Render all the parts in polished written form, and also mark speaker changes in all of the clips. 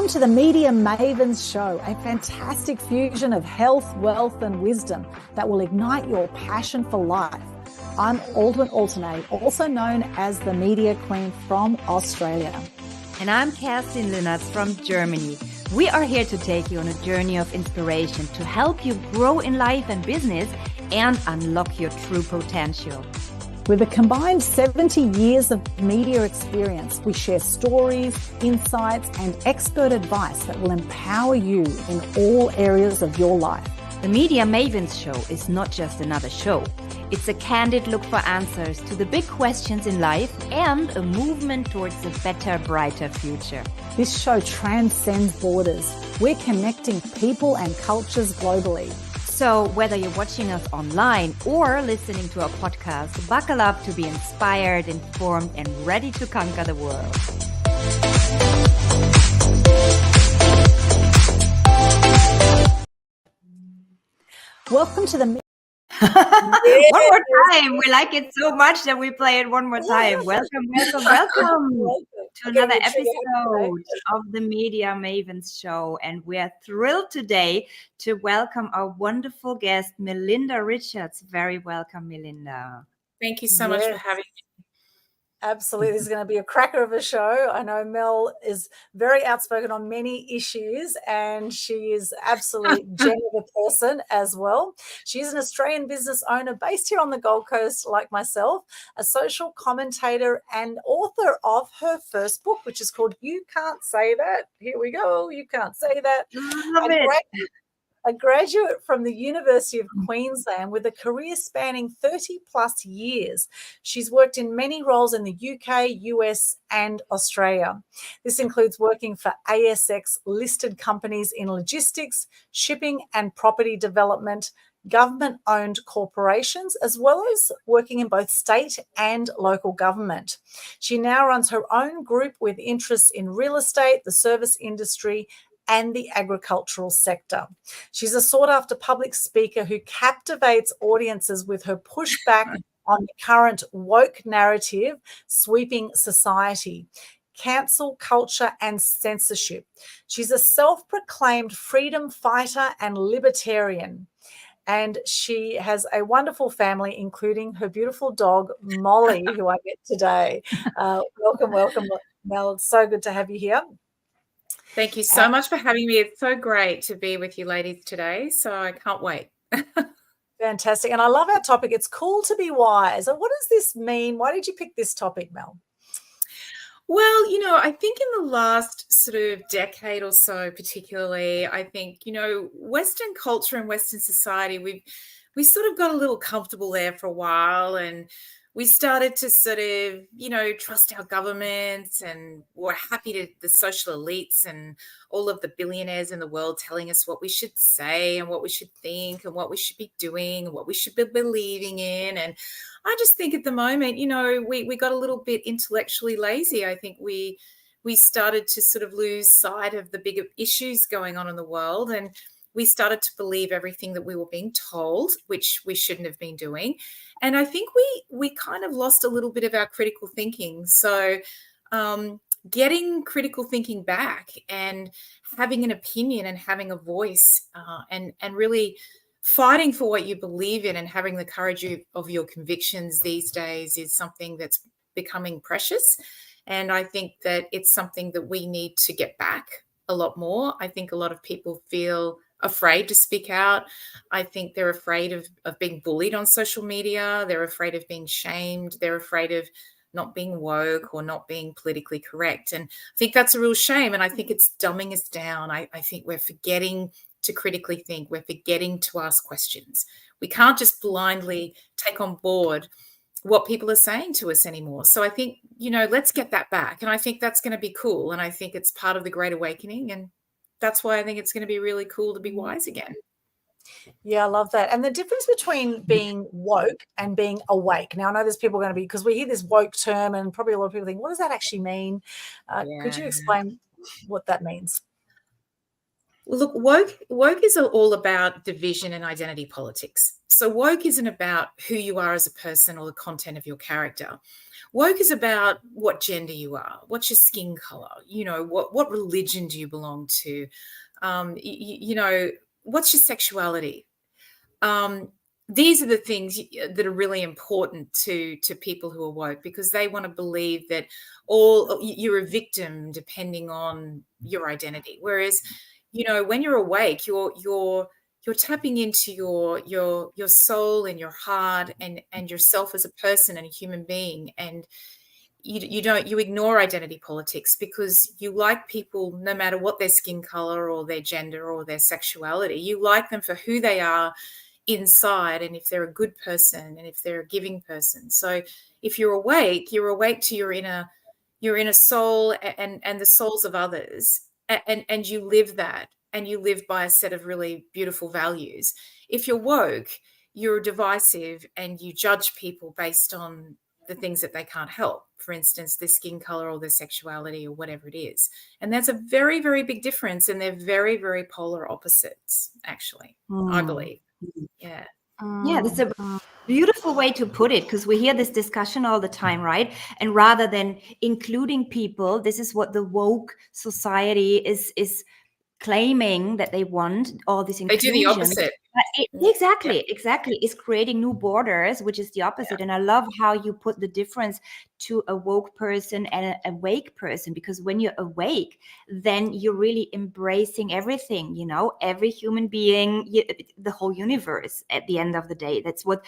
Speaker 1: Welcome to the Media Mavens Show, a fantastic fusion of health, wealth, and wisdom that will ignite your passion for life. I'm Aldwin Alternate, also known as the Media Queen from Australia.
Speaker 2: And I'm Kerstin Lünnertz from Germany. We are here to take you on a journey of inspiration to help you grow in life and business and unlock your true potential.
Speaker 1: With a combined 70 years of media experience, we share stories, insights, and expert advice that will empower you in all areas of your life.
Speaker 2: The Media Mavens Show is not just another show. It's a candid look for answers to the big questions in life and a movement towards a better, brighter future.
Speaker 1: This show transcends borders. We're connecting people and cultures globally.
Speaker 2: So whether you're watching us online or listening to our podcast, buckle up to be inspired, informed, and ready to conquer the world.
Speaker 1: Welcome to the...
Speaker 2: One more time. We like it so much that we play it one more time. Welcome to another episode of the Media Mavens Show. And we are thrilled today to welcome our wonderful guest, Melinda Richards. Very welcome, Melinda.
Speaker 3: Thank you so much for having me.
Speaker 1: Absolutely. This is going to be a cracker of a show. I know Mel is very outspoken on many issues and she is absolutely gem of a person as well. She's an Australian business owner based here on the Gold Coast like myself, a social commentator and author of her first book, which is called You Can't Say That. Here we go. You Can't Say That.
Speaker 2: Love it.
Speaker 1: A graduate from the University of Queensland with a career spanning 30 plus years. She's worked in many roles in the UK, US, and Australia. This includes working for ASX listed companies in logistics, shipping, and property development, government-owned corporations, as well as working in both state and local government. She now runs her own group with interests in real estate, the service industry, and the agricultural sector. She's a sought-after public speaker who captivates audiences with her pushback on the current woke narrative sweeping society, cancel culture, and censorship. She's a self-proclaimed freedom fighter and libertarian. And she has a wonderful family, including her beautiful dog, Molly, who I met today. Welcome, Mel. It's so good to have you here.
Speaker 3: Thank you so much for having me. It's so great to be with you ladies today. So I can't wait.
Speaker 1: Fantastic. And I love our topic. It's cool to be wise. And what does this mean? Why did you pick this topic, Mel?
Speaker 3: Well, I think in the last sort of decade or so, particularly, I think, Western culture and Western society, we sort of got a little comfortable there for a while, and we started to sort of, trust our governments, and we're happy to the social elites and all of the billionaires in the world telling us what we should say and what we should think and what we should be doing and what we should be believing in. And I just think at the moment, we got a little bit intellectually lazy. I think we started to sort of lose sight of the bigger issues going on in the world, and we started to believe everything that we were being told, which we shouldn't have been doing. And I think we kind of lost a little bit of our critical thinking. So getting critical thinking back and having an opinion and having a voice and really fighting for what you believe in and having the courage of your convictions these days is something that's becoming precious. And I think that it's something that we need to get back a lot more. I think a lot of people feel afraid to speak out. I think they're afraid of being bullied on social media. They're afraid of being shamed. They're afraid of not being woke or not being politically correct. And I think that's a real shame. And I think it's dumbing us down. I think we're forgetting to critically think. We're forgetting to ask questions. We can't just blindly take on board what people are saying to us anymore. So I think, let's get that back. And I think that's going to be cool. And I think it's part of the Great Awakening. And that's why I think it's going to be really cool to be wise again.
Speaker 1: Yeah, I love that. And the difference between being woke and being awake. Now, I know there's people going to be, because we hear this woke term and probably a lot of people think, what does that actually mean? Could you explain what that means?
Speaker 3: Well, look, woke is all about division and identity politics. So woke isn't about who you are as a person or the content of your character. Woke is about what gender you are, what's your skin color, what religion do you belong to, what's your sexuality. These are the things that are really important to people who are woke, because they want to believe that you're a victim depending on your identity. Whereas, when you're awake, you're tapping into your soul and your heart and yourself as a person and a human being. And you ignore identity politics, because you like people no matter what their skin color or their gender or their sexuality. You like them for who they are inside, and if they're a good person and if they're a giving person. So if you're awake to your inner soul and the souls of others, and you live that, and you live by a set of really beautiful values. If you're woke, you're divisive and you judge people based on the things that they can't help, for instance, their skin color or their sexuality or whatever it is. And that's a very, very big difference, and they're very, very polar opposites, actually, I believe. Yeah.
Speaker 2: Yeah, that's a beautiful way to put it, because we hear this discussion all the time, right? And rather than including people, this is what the woke society is claiming that they want, all this inclusion.
Speaker 3: They do the opposite.
Speaker 2: Exactly. It's creating new borders, which is the opposite. Yeah. And I love how you put the difference to a woke person and an awake person, because when you're awake, then you're really embracing everything, every human being, the whole universe at the end of the day. That's what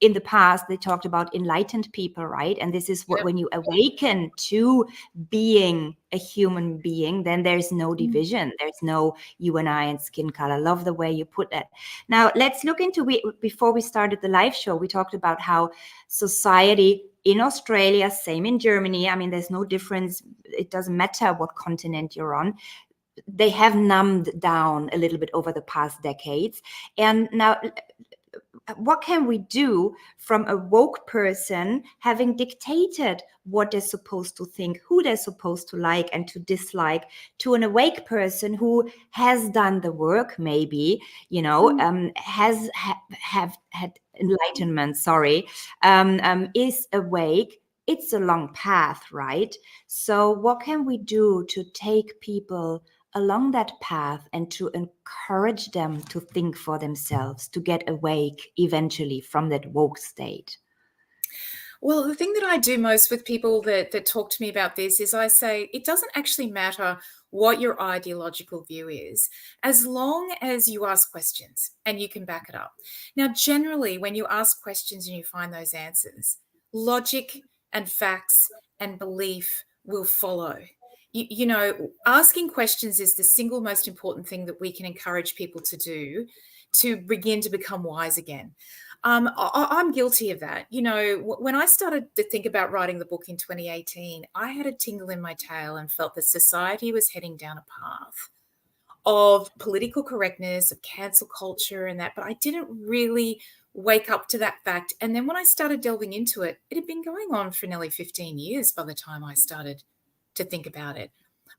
Speaker 2: in the past they talked about enlightened people, right? And this is what, when you awaken to being a human being, then there's no division. There's no you and I and skin color. Love the way you put that. Now let's look into, before we started the live show, we talked about how society in Australia, same in Germany, I mean, there's no difference. It doesn't matter what continent you're on. They have numbed down a little bit over the past decades. And now, what can we do from a woke person having dictated what they're supposed to think, who they're supposed to like and to dislike, to an awake person who has done the work, maybe, has had enlightenment, is awake. It's a long path, right? So what can we do to take people along that path and to encourage them to think for themselves, to get awake eventually from that woke state?
Speaker 3: Well, the thing that I do most with people that talk to me about this is I say, it doesn't actually matter what your ideological view is, as long as you ask questions and you can back it up. Now, generally, when you ask questions and you find those answers, logic and facts and belief will follow. Asking questions is the single most important thing that we can encourage people to do to begin to become wise again. I'm guilty of that. When I started to think about writing the book in 2018, I had a tingle in my tail and felt that society was heading down a path of political correctness, of cancel culture and that, but I didn't really wake up to that fact. And then when I started delving into it, it had been going on for nearly 15 years by the time I started to think about it.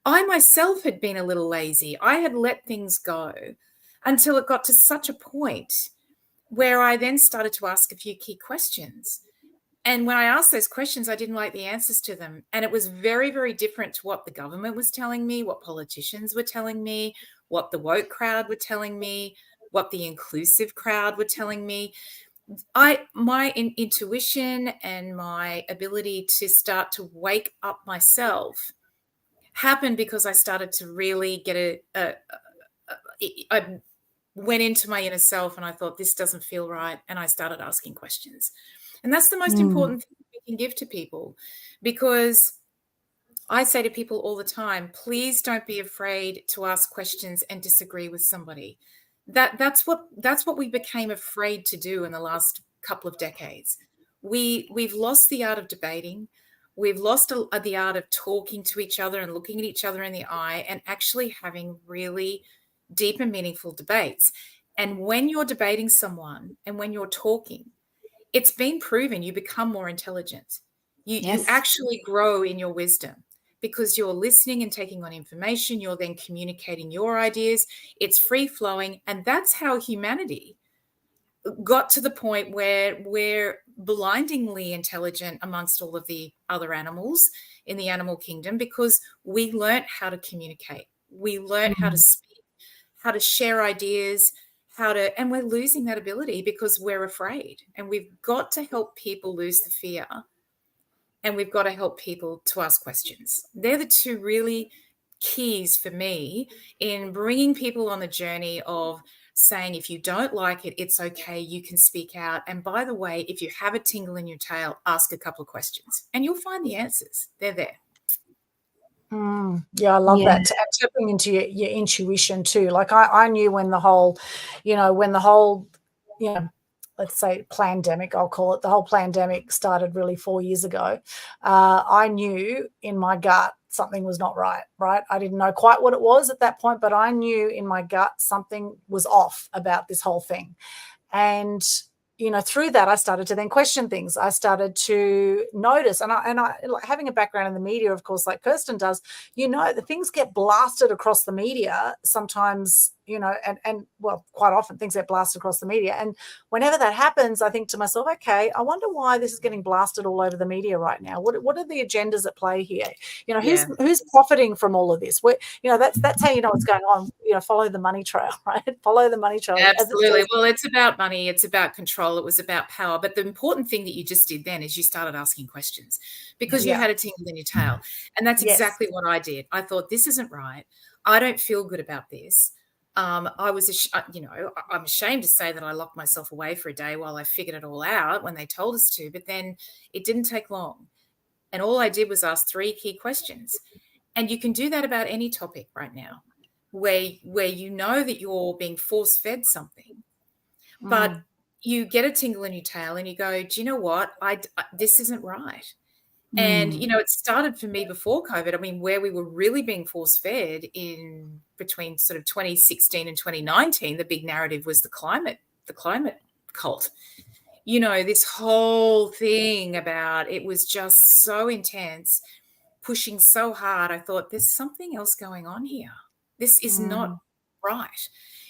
Speaker 3: I myself had been a little lazy. I had let things go until it got to such a point where I then started to ask a few key questions. And when I asked those questions, I didn't like the answers to them. And it was very, very different to what the government was telling me, what politicians were telling me, what the woke crowd were telling me, what the inclusive crowd were telling me. My intuition and my ability to start to wake up myself happened because I started to really get I went into my inner self and I thought, this doesn't feel right. And I started asking questions. And that's the most important thing we can give to people, because I say to people all the time, please don't be afraid to ask questions and disagree with somebody. That's what we became afraid to do in the last couple of decades. We've lost the art of debating. We've lost the art of talking to each other and looking at each other in the eye and actually having really deep and meaningful debates. And when you're debating someone and when you're talking, it's been proven you become more intelligent. You actually grow in your wisdom because you're listening and taking on information. You're then communicating your ideas. It's free flowing. And that's how humanity got to the point where we're blindingly intelligent amongst all of the other animals in the animal kingdom because we learnt how to communicate. We learnt how to speak, how to share ideas, and we're losing that ability because we're afraid. And we've got to help people lose the fear, and we've got to help people to ask questions. They're the two really keys for me in bringing people on the journey of saying, if you don't like it, it's okay, you can speak out. And by the way, if you have a tingle in your tail, ask a couple of questions and you'll find the answers. They're there.
Speaker 1: Yeah, I love that. And tapping into your intuition too. Like I knew when the whole, let's say pandemic, I'll call it, the whole pandemic started really 4 years ago. I knew in my gut something was not right. I didn't know quite what it was at that point, but I knew in my gut something was off about this whole thing. And through that, I started to then question things. I started to notice, and I like having a background in the media, of course, like Kirsten does, the things get blasted across the media sometimes, and well, quite often things get blasted across the media. And whenever that happens, I think to myself, okay, I wonder why this is getting blasted all over the media right now. What are the agendas at play here? Who's profiting from all of this? That's how you know what's going on. Follow the money trail, right? Follow the money trail.
Speaker 3: Absolutely. Well, it's about money. It's about control. It was about power. But the important thing that you just did then is you started asking questions because you had a tingle in your tail. And that's exactly what I did. I thought, this isn't right. I don't feel good about this. I'm ashamed to say that I locked myself away for a day while I figured it all out when they told us to, but then it didn't take long. And all I did was ask 3 key questions. And you can do that about any topic right now, where you know that you're being force-fed something, but you get a tingle in your tail and you go, do you know what? This isn't right. And, it started for me before COVID. I mean, where we were really being force-fed in between sort of 2016 and 2019, the big narrative was the climate cult. This whole thing about it was just so intense, pushing so hard. I thought, there's something else going on here. This is not right.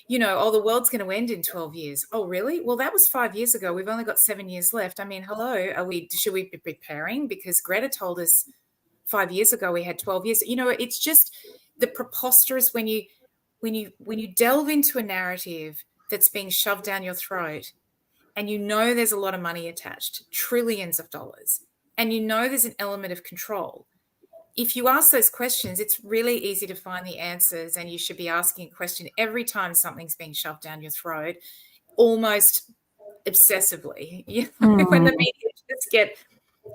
Speaker 3: The world's going to end in 12 years. Oh, really? Well, that was 5 years ago. We've only got 7 years left. I mean, hello, should we be preparing? Because Greta told us 5 years ago we had 12 years. It's just the preposterous when you delve into a narrative that's being shoved down your throat and there's a lot of money attached, trillions of dollars, and there's an element of control. If you ask those questions, it's really easy to find the answers, and you should be asking a question every time something's being shoved down your throat, almost obsessively. When the media just get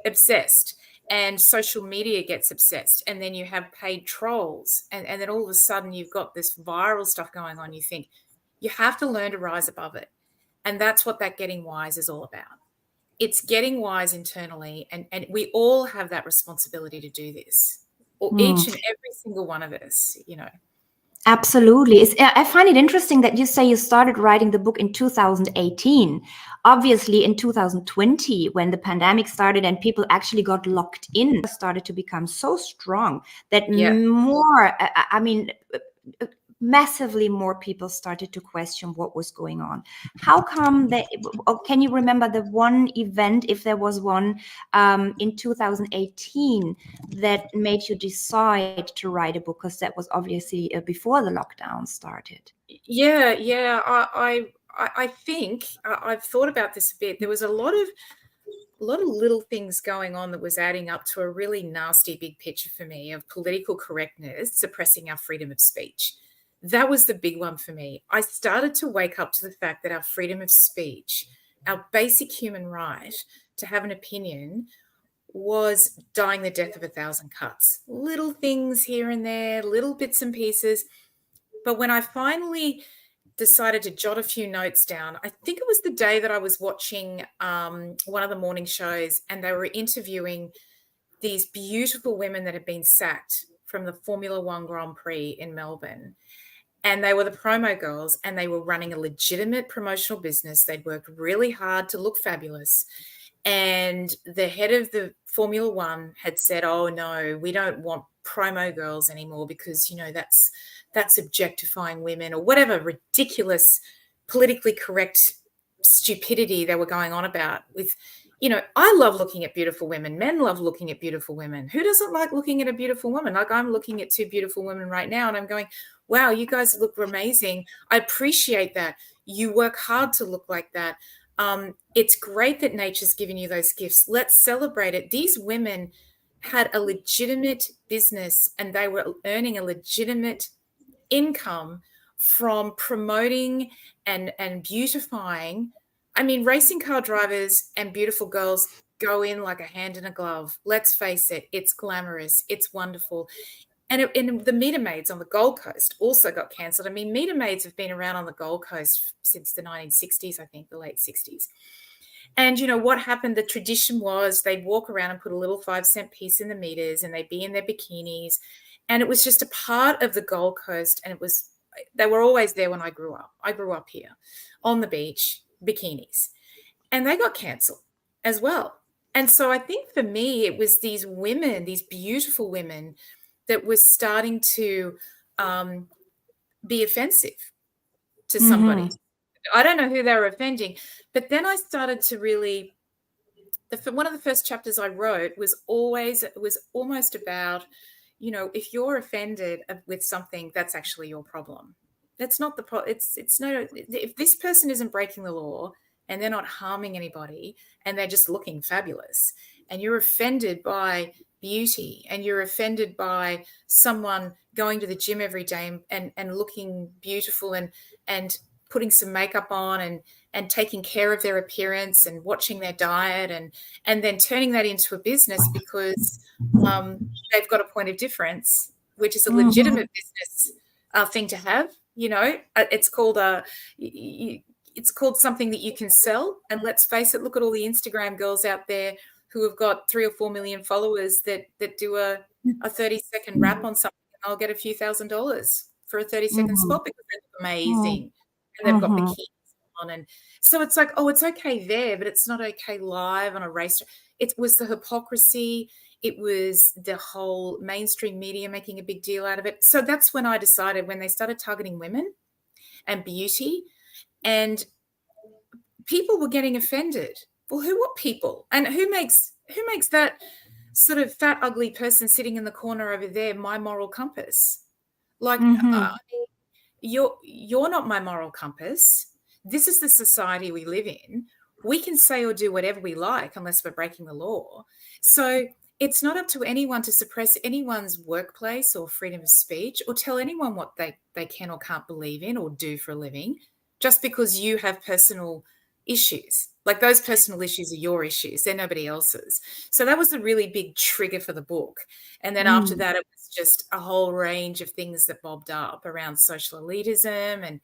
Speaker 3: obsessed and social media gets obsessed, and then you have paid trolls, and then all of a sudden you've got this viral stuff going on. You think you have to learn to rise above it. And that's what that getting wise is all about. It's getting wise internally, and we all have that responsibility to do this, or each and every single one of us,
Speaker 2: Absolutely. I find it interesting that you say you started writing the book in 2018. Obviously, in 2020, when the pandemic started and people actually got locked in, started to become so strong that massively more people started to question what was going on. How come can you remember the one event, if there was one, in 2018 that made you decide to write a book? Because that was obviously before the lockdown started.
Speaker 3: Yeah. I think I've thought about this a bit. There was a lot of little things going on that was adding up to a really nasty big picture for me of political correctness suppressing our freedom of speech. That was the big one for me. I started to wake up to the fact that our freedom of speech, our basic human right to have an opinion, was dying the death of 1,000 cuts. Little things here and there, little bits and pieces. But when I finally decided to jot a few notes down, I think it was the day that I was watching one of the morning shows, and they were interviewing these beautiful women that had been sacked from the Formula One Grand Prix in Melbourne. And they were the promo girls, and they were running a legitimate promotional business. They'd worked really hard to look fabulous. And the head of the Formula One had said, oh, no, we don't want promo girls anymore because, that's objectifying women, or whatever ridiculous, politically correct stupidity they were going on about with, I love looking at beautiful women. Men love looking at beautiful women. Who doesn't like looking at a beautiful woman? Like, I'm looking at 2 beautiful women right now and I'm going, wow, you guys look amazing. I appreciate that. You work hard to look like that. It's great that nature's given you those gifts. Let's celebrate it. These women had a legitimate business and they were earning a legitimate income from promoting and beautifying. I mean, racing car drivers and beautiful girls go in like a hand in a glove. Let's face it, it's glamorous, it's wonderful. And the Media Maids on the Gold Coast also got cancelled. I mean, Media Maids have been around on the Gold Coast since the 1960s, I think, the late 60s. And what happened, the tradition was they'd walk around and put a little 5-cent piece in the meters and they'd be in their bikinis. And it was just a part of the Gold Coast. And they were always there when I grew up. I grew up here on the beach, bikinis. And they got cancelled as well. And so I think for me, it was these women, these beautiful women, that was starting to be offensive to somebody. Mm-hmm. I don't know who they were offending, but then I started to really, one of the first chapters I wrote was almost about, if you're offended with something, that's actually your problem. That's not the problem. It's no, if this person isn't breaking the law and they're not harming anybody and they're just looking fabulous, and you're offended by beauty and you're offended by someone going to the gym every day and looking beautiful and putting some makeup on and taking care of their appearance and watching their diet and then turning that into a business because they've got a point of difference, which is a legitimate business thing to have. It's called something that you can sell. And let's face it, look at all the Instagram girls out there who have got 3 or 4 million followers that do a 30-second rap on something, and they'll get a few $1,000s for a 30-second spot because they look amazing and they've got bikinis on. And so it's like, oh, it's okay there, but it's not okay live on a race. It was the hypocrisy. It was the whole mainstream media making a big deal out of it. So that's when I decided, when they started targeting women and beauty, and people were getting offended. Well, what people? And who makes that sort of fat, ugly person sitting in the corner over there my moral compass? Like, you're not my moral compass. This is the society we live in. We can say or do whatever we like unless we're breaking the law. So it's not up to anyone to suppress anyone's workplace or freedom of speech or tell anyone what they can or can't believe in or do for a living just because you have personal issues. Like, those personal issues are your issues. They're nobody else's. So that was a really big trigger for the book. And then after that, it was just a whole range of things that bobbed up around social elitism and,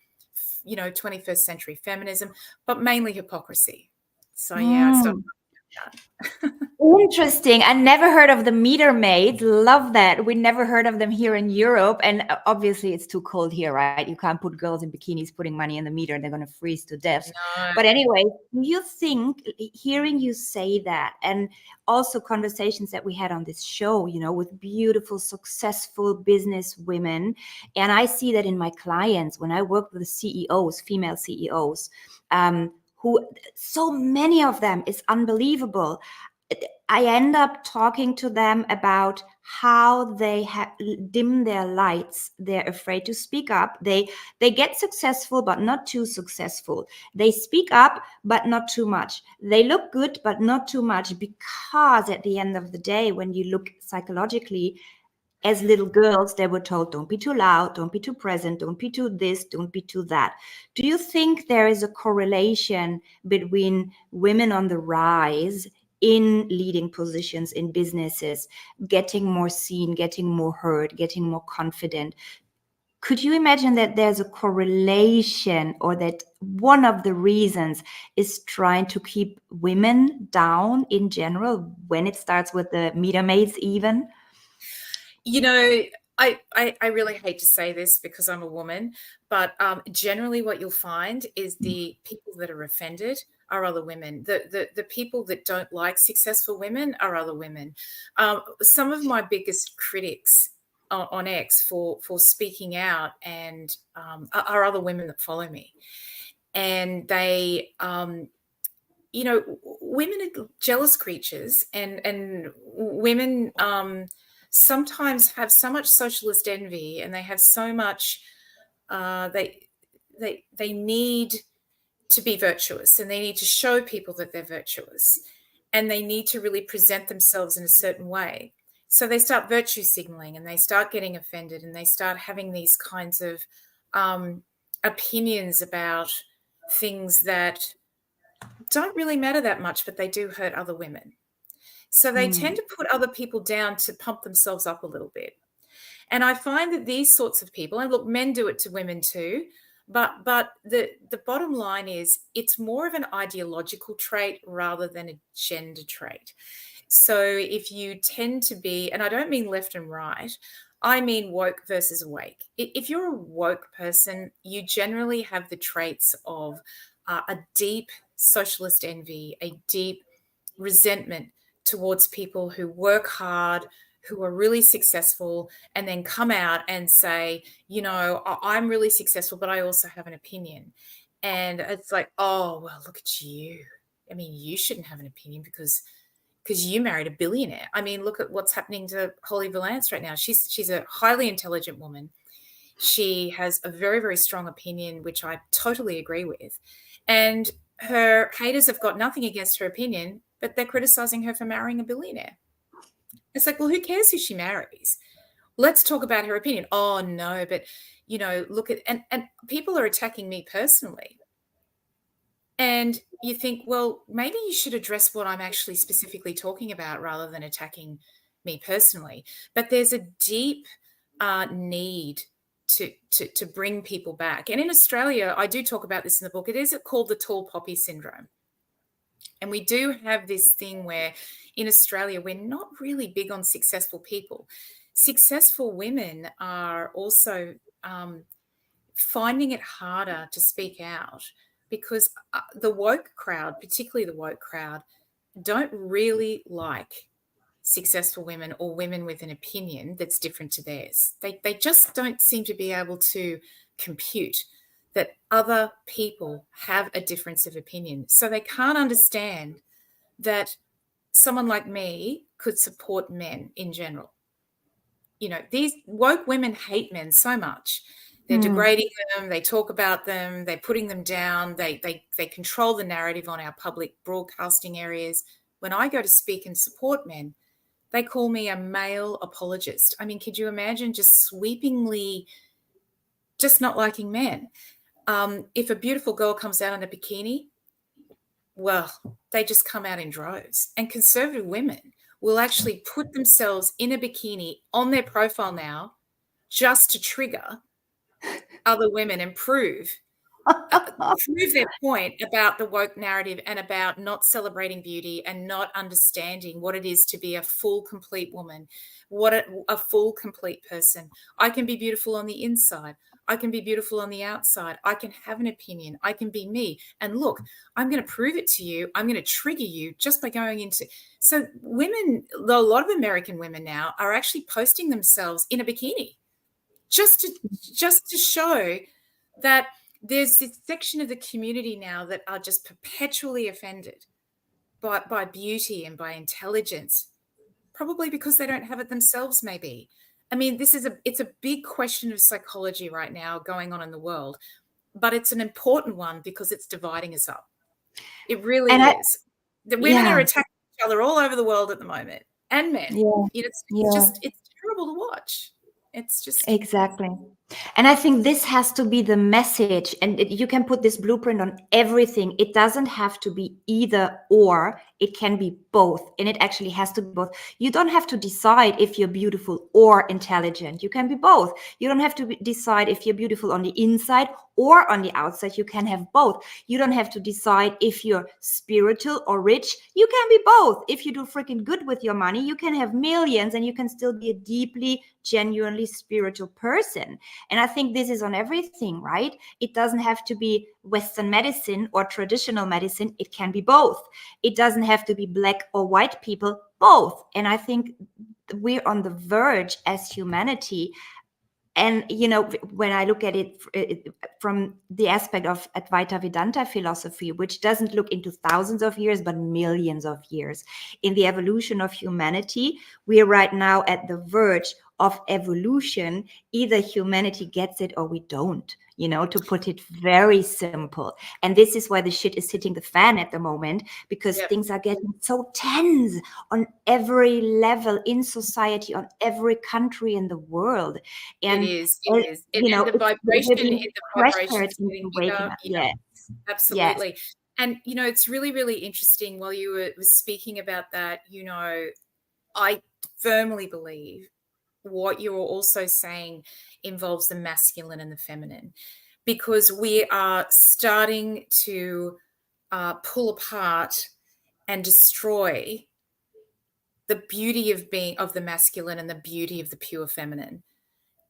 Speaker 3: 21st century feminism, but mainly hypocrisy. So, yeah, I started that.
Speaker 2: Interesting. I never heard of the Media Maids. Love that. We never heard of them here in Europe. And obviously it's too cold here, right? You can't put girls in bikinis putting money in the meter. They're going to freeze to death. No. But anyway, you think, hearing you say that, and also conversations that we had on this show, with beautiful, successful business women. And I see that in my clients when I work with the CEOs, female CEOs, who so many of them, is unbelievable. I end up talking to them about how they dim their lights. They're afraid to speak up. They get successful, but not too successful. They speak up, but not too much. They look good, but not too much, because at the end of the day, when you look psychologically, as little girls, they were told, don't be too loud, don't be too present, don't be too this, don't be too that. Do you think there is a correlation between women on the rise in leading positions in businesses, getting more seen, getting more heard, getting more confident? Could you imagine that there's a correlation, or that one of the reasons is trying to keep women down in general, when it starts with the Media Maids even?
Speaker 3: I really hate to say this because I'm a woman, but generally what you'll find is the people that are offended are other women. The people that don't like successful women are other women. Some of my biggest critics on X for speaking out and are other women that follow me. and they, you know, women are jealous creatures, and women sometimes have so much socialist envy, and they have so much, they need to be virtuous, and they need to show people that they're virtuous, and they need to really present themselves in a certain way. So they start virtue signaling, and they start getting offended, and they start having these kinds of opinions about things that don't really matter that much, but they do hurt other women. So they tend to put other people down to pump themselves up a little bit. And I find that these sorts of people, and look, men do it to women too, but the bottom line is it's more of an ideological trait rather than a gender trait. So if you tend to be, and I don't mean left and right, I mean woke versus awake. If you're a woke person, you generally have the traits of a deep socialist envy, a deep resentment towards people who work hard, who are really successful, and then come out and say, you know, I'm really successful, but I also have an opinion. And it's like, oh, well, look at you. I mean, you shouldn't have an opinion because you married a billionaire. I mean, look at what's happening to Holly Valance right now. She's a highly intelligent woman. She has a very, very strong opinion, which I totally agree with. And her haters have got nothing against her opinion, but they're criticizing her for marrying a billionaire. It's like, well, who cares who she marries? Let's talk about her opinion. Oh, no, but, you know, look at, and people are attacking me personally. And you think, well, maybe you should address what I'm actually specifically talking about rather than attacking me personally. But there's a deep need to bring people back. And in Australia, I do talk about this in the book. It is called the tall poppy syndrome. And we do have this thing where in Australia, we're not really big on successful people. Successful women are also finding it harder to speak out because the woke crowd, particularly the woke crowd, don't really like successful women or women with an opinion that's different to theirs. They just don't seem to be able to compute that other people have a difference of opinion. So they can't understand that someone like me could support men in general. You know, these woke women hate men so much. They're degrading them. They talk about them. They're putting them down. They control the narrative on our public broadcasting areas. When I go to speak and support men, they call me a male apologist. I mean, could you imagine just sweepingly just not liking men? If a beautiful girl comes out in a bikini, well, they just come out in droves. And conservative women will actually put themselves in a bikini on their profile now just to trigger other women and prove their point about the woke narrative and about not celebrating beauty and not understanding what it is to be a full, complete woman, what a full, complete person. I can be beautiful on the inside. I can be beautiful on the outside. I can have an opinion. I can be me. And look, I'm going to prove it to you. I'm going to trigger you just by going into. So women, a lot of American women now are actually posting themselves in a bikini just to show that there's this section of the community now that are just perpetually offended by beauty and by intelligence, probably because they don't have it themselves, maybe. I mean, it's a big question of psychology right now going on in the world, but it's an important one because it's dividing us up. It really is. The women are attacking each other all over the world at the moment, and men. It's terrible to watch. It's just
Speaker 2: exactly. And I think this has to be the message, and you can put this blueprint on everything. It doesn't have to be either or, it can be both. And it actually has to be both. You don't have to decide if you're beautiful or intelligent. You can be both. You don't have to decide if you're beautiful on the inside or on the outside. You can have both. You don't have to decide if you're spiritual or rich. You can be both. If you do freaking good with your money, you can have millions and you can still be a deeply, genuinely spiritual person. And I think this is on everything, right? It doesn't have to be Western medicine or traditional medicine. It can be both. It doesn't have to be black or white people, both. And I think we're on the verge as humanity And, you know, when I look at it from the aspect of Advaita Vedanta philosophy, which doesn't look into thousands of years, but millions of years, in the evolution of humanity, we are right now at the verge of evolution. Either humanity gets it or we don't, you know, to put it very simple. And this is why the shit is hitting the fan at the moment, because things are getting so tense on every level in society, on every country in the world. And
Speaker 3: it is. You know, the vibration is getting bigger.
Speaker 2: Yes,
Speaker 3: absolutely.
Speaker 2: Yes.
Speaker 3: And, you know, it's really, really interesting while you were speaking about that, you know, I firmly believe what you're also saying involves the masculine and the feminine, because we are starting to pull apart and destroy the beauty of the masculine and the beauty of the pure feminine.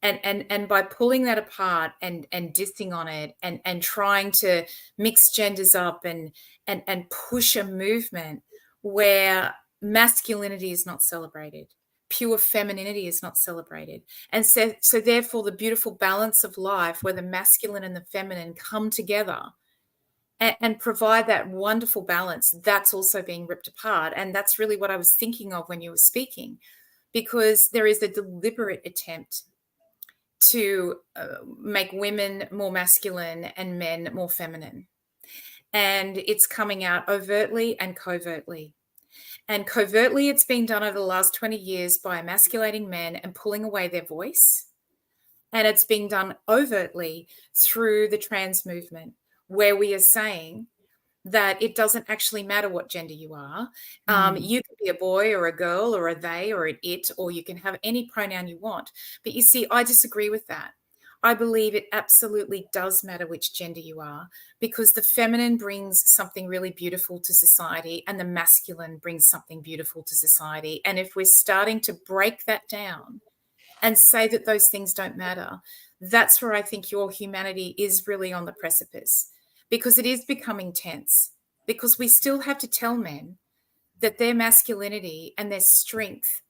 Speaker 3: And by pulling that apart and dissing on it and trying to mix genders up and push a movement where masculinity is not celebrated, pure femininity is not celebrated, and so therefore the beautiful balance of life where the masculine and the feminine come together and provide that wonderful balance, that's also being ripped apart. And that's really what I was thinking of when you were speaking, because there is a deliberate attempt to make women more masculine and men more feminine. And it's coming out overtly and covertly. And covertly, it's been done over the last 20 years by emasculating men and pulling away their voice. And it's being done overtly through the trans movement, where we are saying that it doesn't actually matter what gender you are. You can be a boy or a girl or a they or an it, or you can have any pronoun you want. But you see, I disagree with that. I believe it absolutely does matter which gender you are, because the feminine brings something really beautiful to society and the masculine brings something beautiful to society. And if we're starting to break that down and say that those things don't matter, that's where I think your humanity is really on the precipice. Because it is becoming tense, because we still have to tell men that their masculinity and their strength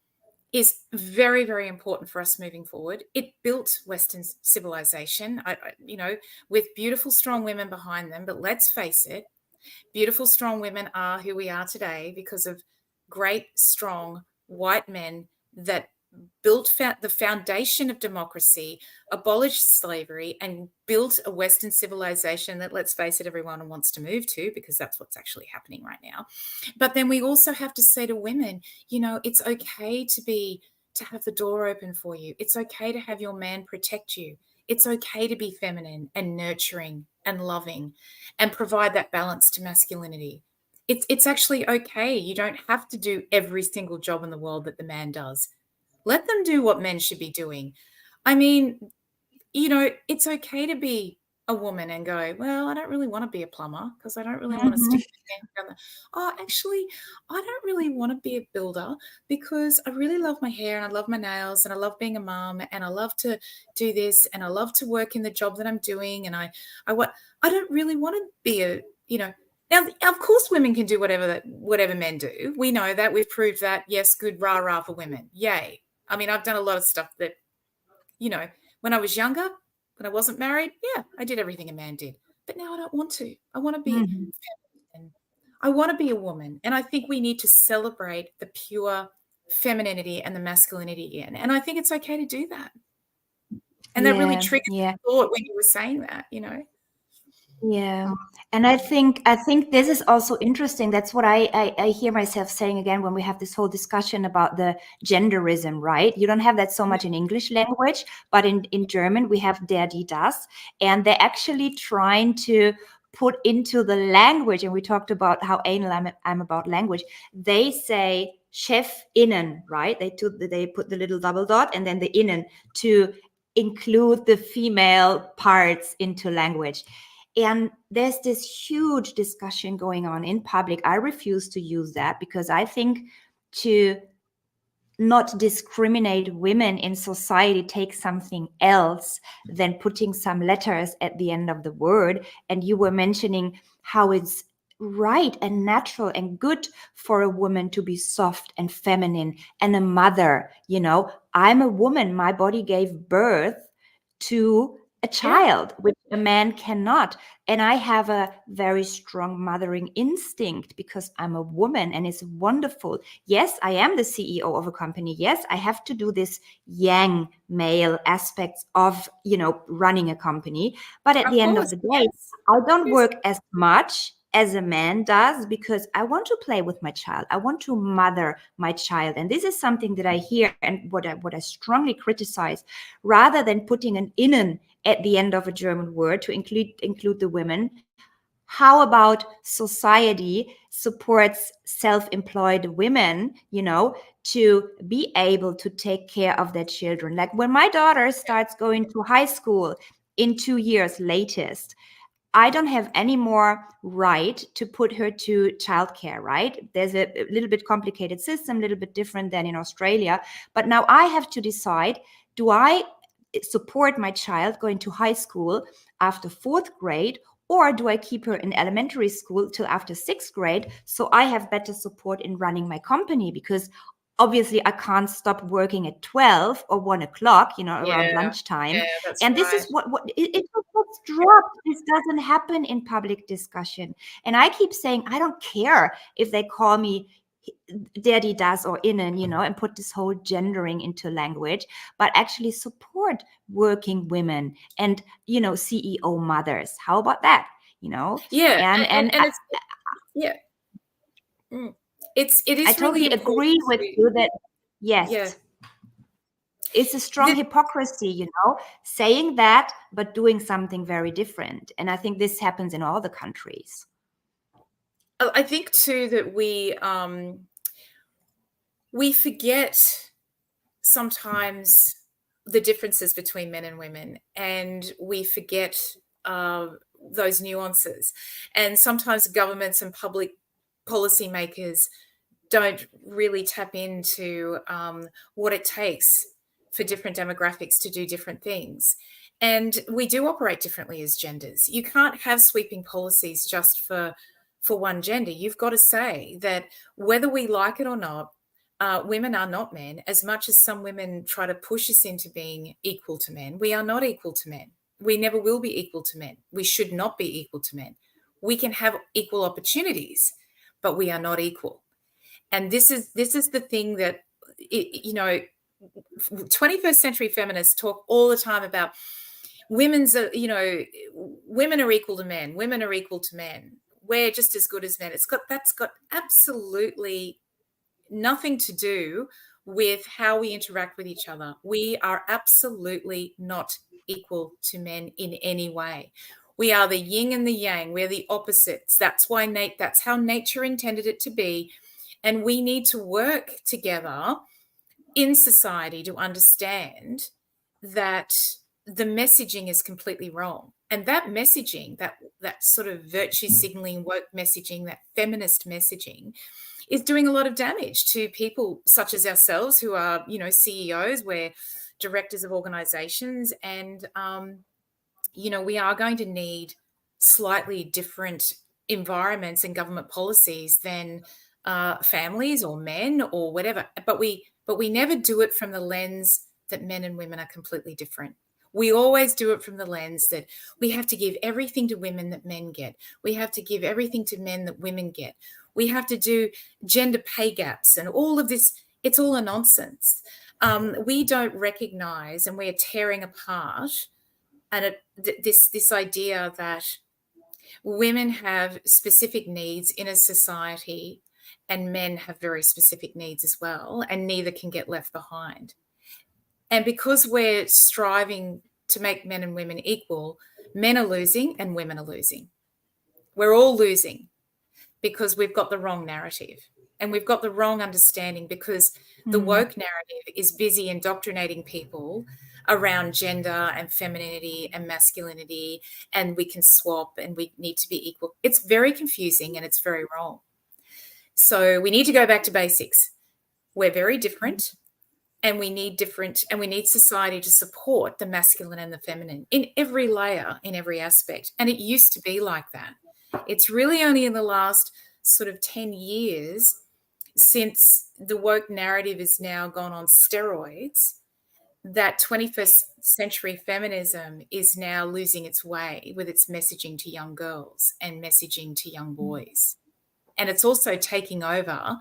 Speaker 3: is very, very important for us moving forward. It built Western civilization, you know, with beautiful, strong women behind them. But let's face it, beautiful, strong women are who we are today because of great, strong white men that built the foundation of democracy, abolished slavery, and built a Western civilization that, let's face it, everyone wants to move to, because that's what's actually happening right now. But then we also have to say to women, you know, it's okay to have the door open for you. It's okay to have your man protect you. It's okay to be feminine and nurturing and loving and provide that balance to masculinity. It's actually okay. You don't have to do every single job in the world that the man does. Let them do what men should be doing. I mean, you know, it's okay to be a woman and go, well, I don't really want to be a plumber because I don't really want to stick my hand down the, oh, actually, I don't really want to be a builder because I really love my hair and I love my nails and I love being a mom and I love to do this and I love to work in the job that I'm doing. And I don't really want to be a, you know, now, of course, women can do whatever men do. We know that. We've proved that. Yes, good, rah-rah for women. Yay. I mean, I've done a lot of stuff that, you know, when I was younger, when I wasn't married, yeah, I did everything a man did. But now I don't want to. I want to be feminine. I want to be a woman. And I think we need to celebrate the pure femininity and the masculinity in. And I think it's okay to do that. And that really triggered the thought when you were saying that, you know.
Speaker 2: Yeah. And I think this is also interesting. That's what I hear myself saying again when we have this whole discussion about the genderism, right? You don't have that so much in English language, but in German we have der, die, das. And they're actually trying to put into the language, and we talked about how anal I'm about language. They say chef innen, right? They put the little double dot and then the innen to include the female parts into language. And there's this huge discussion going on in public. I refuse to use that because I think to not discriminate women in society takes something else than putting some letters at the end of the word. And you were mentioning how it's right and natural and good for a woman to be soft and feminine and a mother. You know, I'm a woman. My body gave birth to a child, which a man cannot. And I have a very strong mothering instinct because I'm a woman, and it's wonderful. Yes, I am the CEO of a company. Yes, I have to do this yang male aspects of, running a company. But at the end of the day, I don't work as much as a man does because I want to play with my child. I want to mother my child. And this is something that I hear and what I strongly criticize, rather than putting an innen at the end of a German word to include the women. How about society supports self-employed women, to be able to take care of their children? Like when my daughter starts going to high school in 2 years latest, I don't have any more right to put her to childcare, right? There's a little bit complicated system, a little bit different than in Australia. But now I have to decide, do I support my child going to high school after 4th grade, or do I keep her in elementary school till after 6th grade so I have better support in running my company? Because obviously I can't stop working at 12 or 1 o'clock, around lunchtime. And this is what it was dropped. This doesn't happen in public discussion. And I keep saying, I don't care if they call me daddy does or innen, and put this whole gendering into language, but actually support working women and, CEO mothers. How about that?
Speaker 3: Yeah. And it's, yeah. It is
Speaker 2: I totally
Speaker 3: really
Speaker 2: agree with you that, yes.
Speaker 3: Yeah.
Speaker 2: It's a strong hypocrisy, saying that, but doing something very different. And I think this happens in all the countries.
Speaker 3: I think too that we forget sometimes the differences between men and women, and we forget those nuances. And sometimes governments and public policymakers don't really tap into what it takes for different demographics to do different things. And we do operate differently as genders. You can't have sweeping policies just for one gender. You've got to say that whether we like it or not, women are not men. As much as some women try to push us into being equal to men, we are not equal to men. We never will be equal to men. We should not be equal to men. We can have equal opportunities, but we are not equal. And this is the thing that, 21st century feminists talk all the time about women are equal to men. Women are equal to men. We're just as good as men. That's got absolutely nothing to do with how we interact with each other. We are absolutely not equal to men in any way. We are the yin and the yang. We're the opposites. That's how nature intended it to be. And we need to work together in society to understand that the messaging is completely wrong. And that messaging, that sort of virtue signaling, woke messaging, that feminist messaging, is doing a lot of damage to people such as ourselves who are, CEOs, we're directors of organizations, and, we are going to need slightly different environments and government policies than families or men or whatever. But we never do it from the lens that men and women are completely different. We always do it from the lens that we have to give everything to women that men get. We have to give everything to men that women get. We have to do gender pay gaps and all of this. It's all a nonsense. We don't recognize, and we are tearing apart, and this idea that women have specific needs in a society and men have very specific needs as well, and neither can get left behind. And because we're striving to make men and women equal, men are losing and women are losing. We're all losing because we've got the wrong narrative and we've got the wrong understanding, because the woke narrative is busy indoctrinating people around gender and femininity and masculinity, and we can swap and we need to be equal. It's very confusing and it's very wrong. So we need to go back to basics. We're very different, and we need society to support the masculine and the feminine in every layer, in every aspect. And it used to be like that. It's really only in the last sort of 10 years, since the woke narrative is now gone on steroids, that 21st century feminism is now losing its way with its messaging to young girls and messaging to young boys. And it's also taking over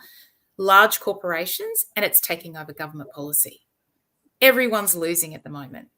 Speaker 3: large corporations, and it's taking over government policy. Everyone's losing at the moment.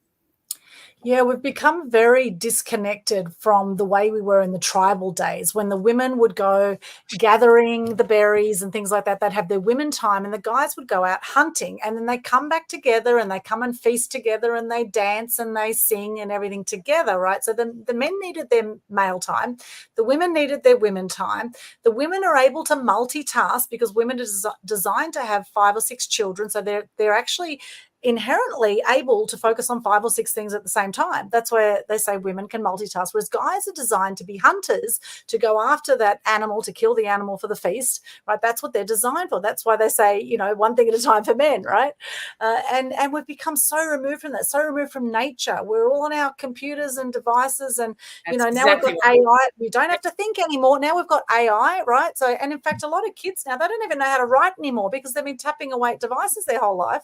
Speaker 1: Yeah, we've become very disconnected from the way we were in the tribal days when the women would go gathering the berries and things like that. They'd have their women time and the guys would go out hunting, and then they come back together and they come and feast together and they dance and they sing and everything together, right? So the men needed their male time. The women needed their women time. The women are able to multitask because women are designed to have 5 or 6 children. So they're actually inherently able to focus on 5 or 6 things at the same time. That's where they say women can multitask, whereas guys are designed to be hunters, to go after that animal, to kill the animal for the feast, right? That's what they're designed for. That's why they say, one thing at a time for men, right? And we've become so removed from that, so removed from nature. We're all on our computers and devices, and now we've got AI. We don't have to think anymore. Now we've got AI, right? So, and in fact, a lot of kids now, they don't even know how to write anymore because they've been tapping away at devices their whole life.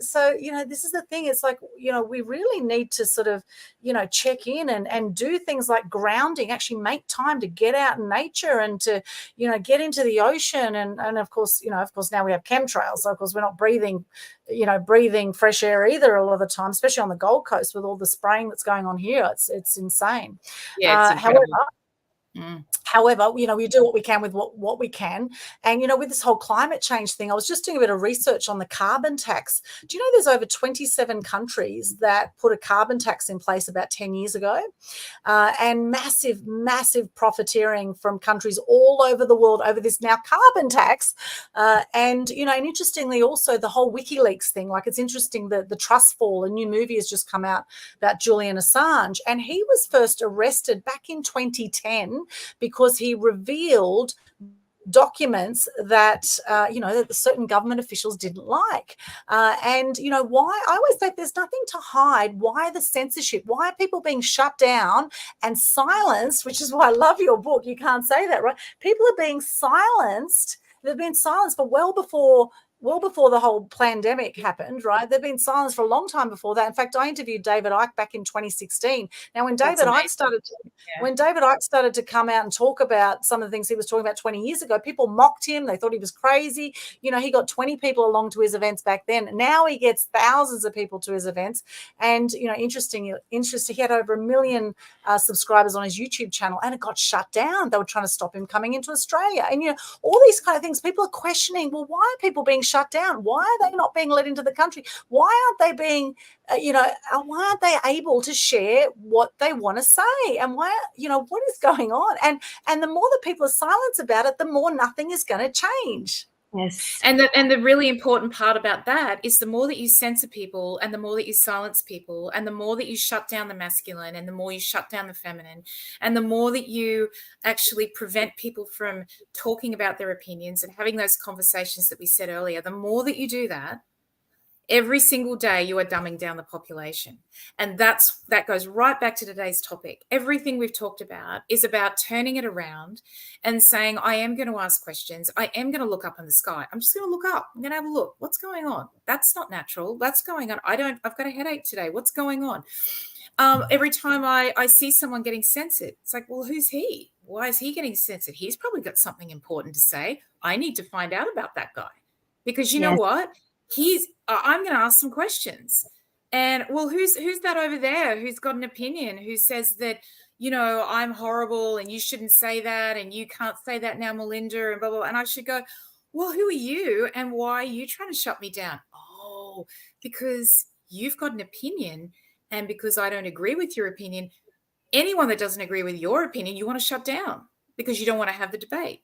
Speaker 1: So, this is the thing. It's like, we really need to sort of, check in and do things like grounding, actually make time to get out in nature and to, get into the ocean. And of course, now we have chemtrails. So of course we're not breathing fresh air either a lot of the time, especially on the Gold Coast with all the spraying that's going on here. It's insane.
Speaker 3: Yeah, it's
Speaker 1: However, we do what we can with what we can. And, with this whole climate change thing, I was just doing a bit of research on the carbon tax. Do you know there's over 27 countries that put a carbon tax in place about 10 years ago? And massive profiteering from countries all over the world over this now carbon tax. And interestingly also the whole WikiLeaks thing, like it's interesting that the Trust Fall, a new movie has just come out about Julian Assange, and he was first arrested back in 2010 because he revealed documents that that certain government officials didn't like, and why I always say there's nothing to hide. Why the censorship? Why are people being shut down and silenced? Which is why I love your book. You can't say that, right? People are being silenced. They've been silenced for well before the whole pandemic happened, right? They've been silenced for a long time before that. In fact, I interviewed David Icke back in 2016. Now, when David Icke started to come out and talk about some of the things he was talking about 20 years ago, people mocked him. They thought he was crazy. He got 20 people along to his events back then. Now he gets thousands of people to his events. And, interesting. He had over 1 million subscribers on his YouTube channel, and it got shut down. They were trying to stop him coming into Australia. And, all these kind of things, people are questioning, well, why are people being shut down? Why are they not being let into the country? Why aren't they being, why aren't they able to share what they want to say? And why, what is going on? And the more that people are silent about it, the more nothing is going to change.
Speaker 2: Yes.
Speaker 3: And the really important part about that is the more that you censor people and the more that you silence people and the more that you shut down the masculine and the more you shut down the feminine and the more that you actually prevent people from talking about their opinions and having those conversations that we said earlier, the more that you do that, every single day you are dumbing down the population. And that goes right back to today's topic. Everything we've talked about is about turning it around and saying, I am going to ask questions. I am going to look up in the sky. I'm just going to look up. I'm going to have a look. What's going on? That's not natural. That's going on. I've got a headache today. What's going on? Every time I see someone getting censored, it's like, well, who's he? Why is he getting censored? He's probably got something important to say. I need to find out about that guy because you know what? I'm going to ask some questions. And well, who's that over there who's got an opinion, who says that, I'm horrible and you shouldn't say that and you can't say that now, Melinda, and blah, blah, blah. And I should go, well, who are you and why are you trying to shut me down? Oh, because you've got an opinion and because I don't agree with your opinion. Anyone that doesn't agree with your opinion, you want to shut down because you don't want to have the debate.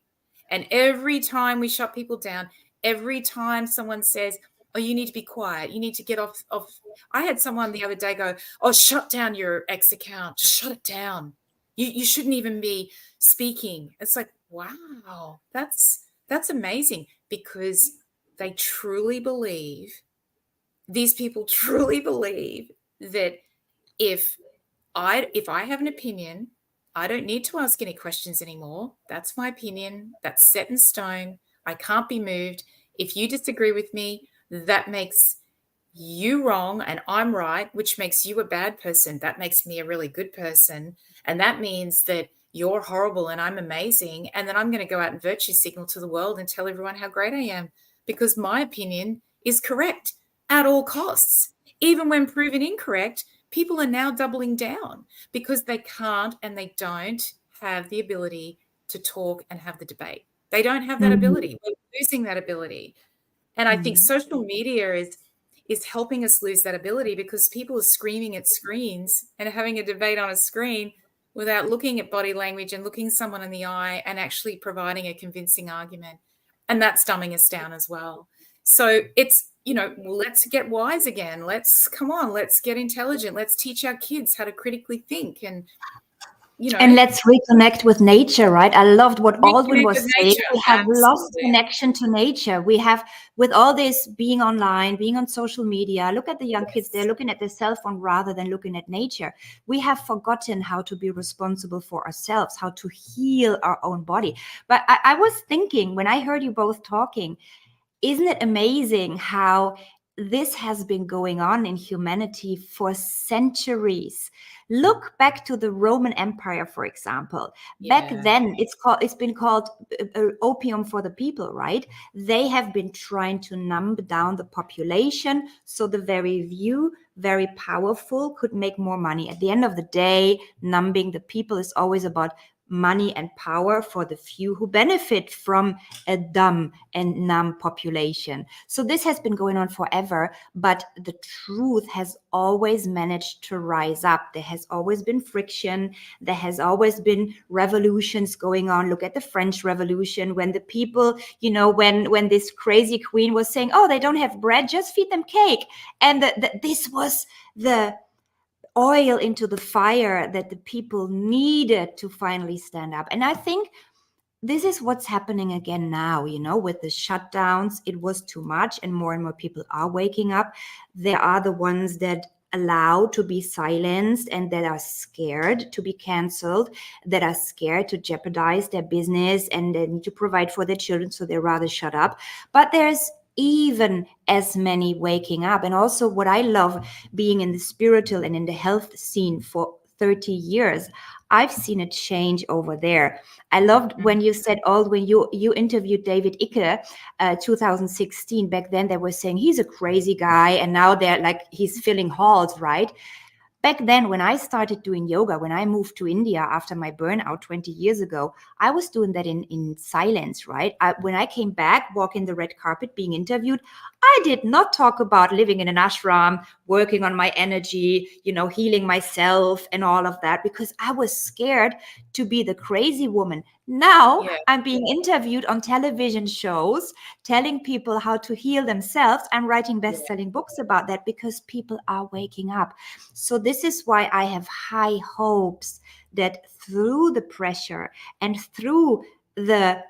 Speaker 3: And every time we shut people down, every time someone says, oh, you need to be quiet, you need to get off. I had someone the other day go, oh, shut down your X account. Just shut it down. You shouldn't even be speaking. It's like, wow, that's amazing because they truly believe, these people truly believe that if I have an opinion, I don't need to ask any questions anymore. That's my opinion. That's set in stone. I can't be moved. If you disagree with me, that makes you wrong and I'm right, which makes you a bad person. That makes me a really good person. And that means that you're horrible and I'm amazing. And then I'm going to go out and virtue signal to the world and tell everyone how great I am because my opinion is correct at all costs. Even when proven incorrect, people are now doubling down because they can't and they don't have the ability to talk and have the debate. They don't have that ability. We're losing that ability. And I think social media is helping us lose that ability because people are screaming at screens and having a debate on a screen without looking at body language and looking someone in the eye and actually providing a convincing argument. And that's dumbing us down as well. So it's, let's get wise again. Let's get intelligent. Let's teach our kids how to critically think and,
Speaker 2: and let's reconnect with nature, right? I loved what Aldwin was saying. We have lost connection to nature. We have, with all this being online, being on social media, look at the young kids, they're looking at their cell phone rather than looking at nature. We have forgotten how to be responsible for ourselves, how to heal our own body. But I was thinking, when I heard you both talking, isn't it amazing how this has been going on in humanity for centuries? Look back to the Roman Empire, for example. Back then, it's been called opium for the people, right? They have been trying to numb down the population so the very few, very powerful could make more money. At the end of the day, numbing the people is always about money and power for the few who benefit from a dumb and numb population. So this has been going on forever, but the truth has always managed to rise up. There has always been friction. There has always been revolutions going on. Look at the French Revolution, when the people, when this crazy queen was saying, oh, they don't have bread, just feed them cake. And this was the oil into the fire that the people needed to finally stand up. And I think this is what's happening again now, with the shutdowns. It was too much and more people are waking up. There are the ones that allow to be silenced and that are scared to be canceled, that are scared to jeopardize their business and they need to provide for their children, so they rather shut up. But there's even as many waking up. And also what I love, being in the spiritual and in the health scene for 30 years, I've seen a change over there. I loved when you said, when you interviewed David Icke, 2016. Back then they were saying he's a crazy guy, and now they're like, he's filling halls, right? Back then, when I started doing yoga, when I moved to India after my burnout 20 years ago, I was doing that in silence, right? When I came back, walking the red carpet, being interviewed, I did not talk about living in an ashram, working on my energy, healing myself and all of that, because I was scared to be the crazy woman. Now I'm being interviewed on television shows, telling people how to heal themselves. I'm writing best-selling books about that because people are waking up. So this is why I have high hopes that through the pressure and through the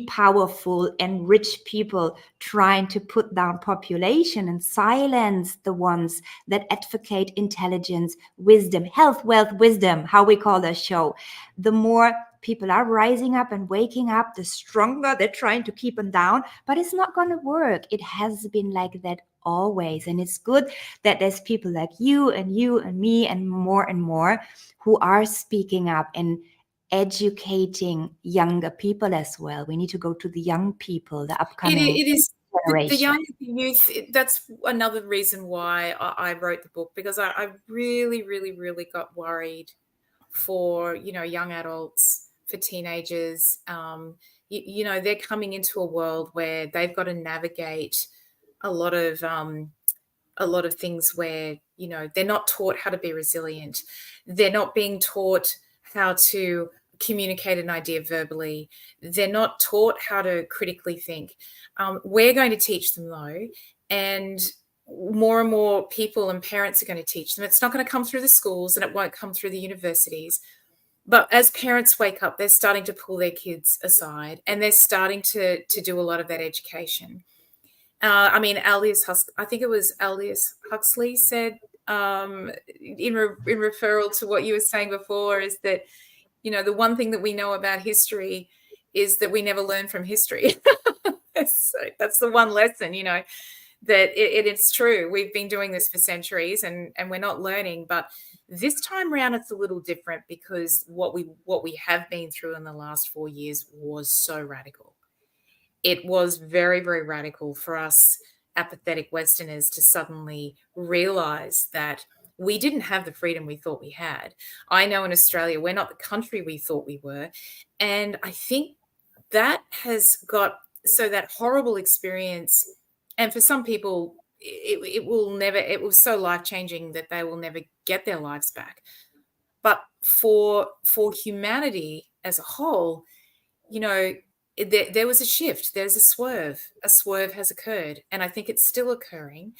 Speaker 2: powerful and rich people trying to put down population and silence the ones that advocate intelligence, wisdom, health, wealth, wisdom, how we call the show, the more people are rising up and waking up, the stronger they're trying to keep them down. But it's not going to work. It has been like that always. And it's good that there's people like you and me and more who are speaking up and educating younger people as well. We need to go to the young people, the upcoming generation.
Speaker 3: The young youth. That's another reason why I wrote the book, because I really, really, really got worried for young adults, for teenagers. They're coming into a world where they've got to navigate a lot of things where they're not taught how to be resilient. They're not being taught how to communicate an idea verbally. They're not taught how to critically think. We're going to teach them, though, and more people and parents are going to teach them. It's not going to come through the schools and it won't come through the universities. But as parents wake up, they're starting to pull their kids aside and they're starting to do a lot of that education. I think it was Aldous Huxley said, in referral to what you were saying before, is that, the one thing that we know about history is that we never learn from history. So that's the one lesson, that it's true. We've been doing this for centuries and we're not learning, but this time around it's a little different because what we have been through in the last 4 years was so radical. It was very, very radical for us apathetic Westerners to suddenly realize that we didn't have the freedom we thought we had. I know in Australia, we're not the country we thought we were. And I think that has got, so that horrible experience, and for some people, it was so life-changing that they will never get their lives back. But for humanity as a whole, you know, there was a shift. There's a swerve. A swerve has occurred, and I think it's still occurring.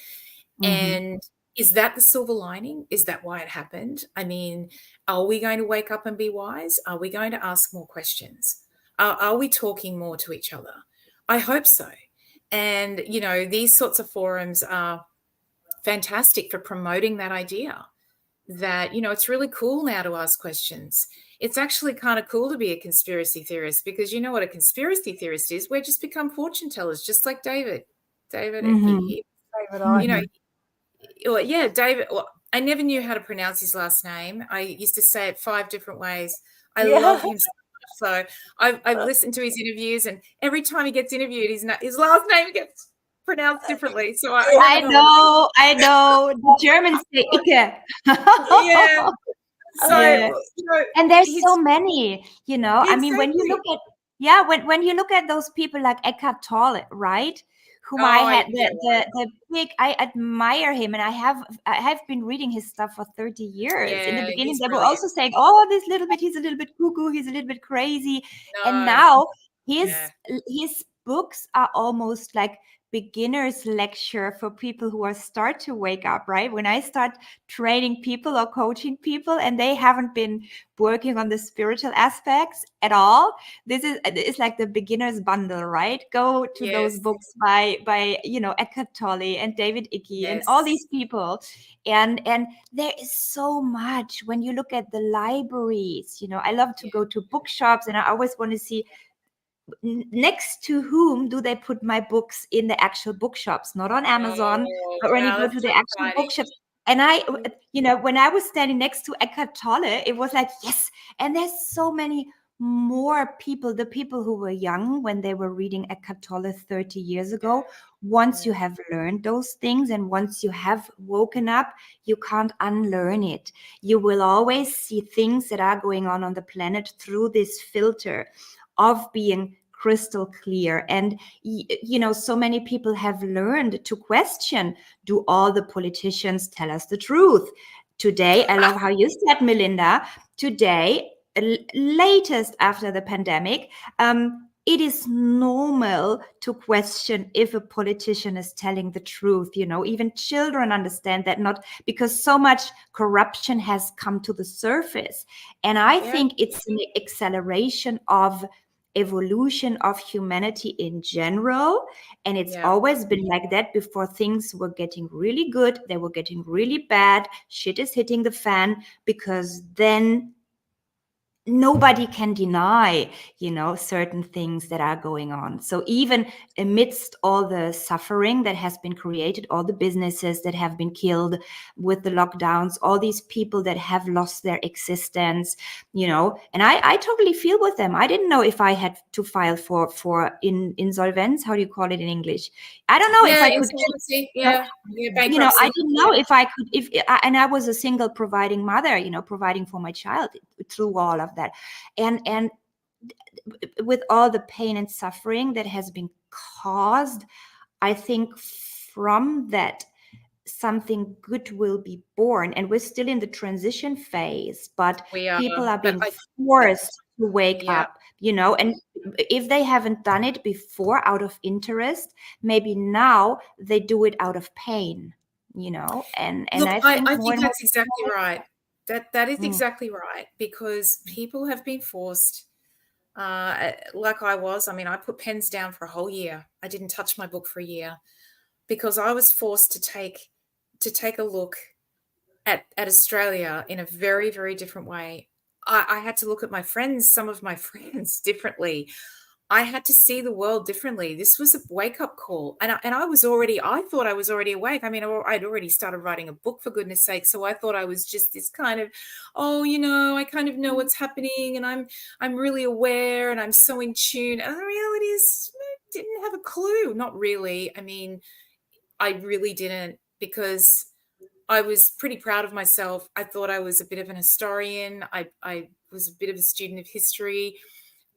Speaker 2: Mhm.
Speaker 3: And is that the silver lining? Is that why it happened? I mean, are we going to wake up and be wise? Are we going to ask more questions? Are we talking more to each other? I hope so. And, you know, these sorts of forums are fantastic for promoting that idea that, you know, it's really cool now to ask questions. It's actually kind of cool to be a conspiracy theorist because you know what a conspiracy theorist is? We're just become fortune tellers, just like David. David,
Speaker 2: Mhm.
Speaker 3: you know, yeah, David. Well, I never knew how to pronounce his last name. I used to say it 5 different ways. I love him so much. So I've listened to his interviews, and every time he gets interviewed, his last name gets pronounced differently. So
Speaker 2: I know. The Germans say Icke.
Speaker 3: Yeah. So,
Speaker 2: Yeah.
Speaker 3: you know,
Speaker 2: And there's so many, you know. I mean, when you
Speaker 3: Exactly.
Speaker 2: look at when you look at those people like Eckhart Tolle, right? Whom I had the big, I admire him, and I have been reading his stuff for 30 years. In the
Speaker 3: Yeah,
Speaker 2: beginning,
Speaker 3: he's
Speaker 2: they were
Speaker 3: brilliant.
Speaker 2: also saying, "Oh, he's a little bit cuckoo, he's a little bit crazy," and
Speaker 3: No.
Speaker 2: now his
Speaker 3: Yeah.
Speaker 2: his books are almost like beginner's lecture for people who are start to wake up, right? When I start training people or coaching people and they haven't been working on the spiritual aspects at all, this is like the beginner's bundle, right? Go to those
Speaker 3: Yes.
Speaker 2: books by you know, Eckhart Tolle and David Icke and all these people, and there is so much. When you look at the libraries, you know, I love to go to bookshops, and I always want to see next to whom do they put my books in the actual bookshops, not on Amazon,
Speaker 3: Oh,
Speaker 2: but when you
Speaker 3: wow,
Speaker 2: go
Speaker 3: that's
Speaker 2: to
Speaker 3: so
Speaker 2: the actual
Speaker 3: exciting.
Speaker 2: bookshops. And I, you know, when I was standing next to Eckhart Tolle, it was like, yes. And there's so many more people, the people who were young when they were reading Eckhart Tolle 30 years ago. Once you have learned those things and once you have woken up, you can't unlearn it. You will always see things that are going on the planet through this filter of being crystal clear. And you know, so many people have learned to question, do all the politicians tell us the truth? Today, I love how you said, Melinda, today, latest after the pandemic, it is normal to question if a politician is telling the truth. You know, even children understand that, not because so much corruption has come to the surface. And I think it's an acceleration of evolution of humanity in general, and it's always been like that. Before things were getting really good, they were getting really bad, shit is hitting the fan, because then nobody can deny, you know, certain things that are going on. So even amidst all the suffering that has been created, all the businesses that have been killed with the lockdowns, all these people that have lost their existence, you know, and I totally feel with them. I didn't know if I had to file for insolvency. How do you call it in English? I don't know if I could. You know, I didn't know if I could, and I was a single providing mother, you know, providing for my child through all of that. And with all the pain and suffering that has been caused, I think from that, something good will be born. And we're still in the transition phase, but people are being forced to wake up, you know, and if they haven't done it before out of interest, maybe now they do it out of pain, you know. And
Speaker 3: Look, I think
Speaker 2: more
Speaker 3: that's exactly right. That is
Speaker 2: Mm.
Speaker 3: exactly right, because people have been forced, like I was. I mean, I put pens down for a whole year. I didn't touch my book for a year because I was forced to take a look at Australia in a very, very different way. I had to look at my friends, some of my friends, differently. I had to see the world differently. This was a wake-up call. And I thought I was already awake. I mean, I'd already started writing a book, for goodness sake. So I thought I was just this kind of, I kind of know what's happening, and I'm really aware, and I'm so in tune. And the reality is, I didn't have a clue. Not really. I mean, I really didn't, because I was pretty proud of myself. I thought I was a bit of an historian. I was a bit of a student of history.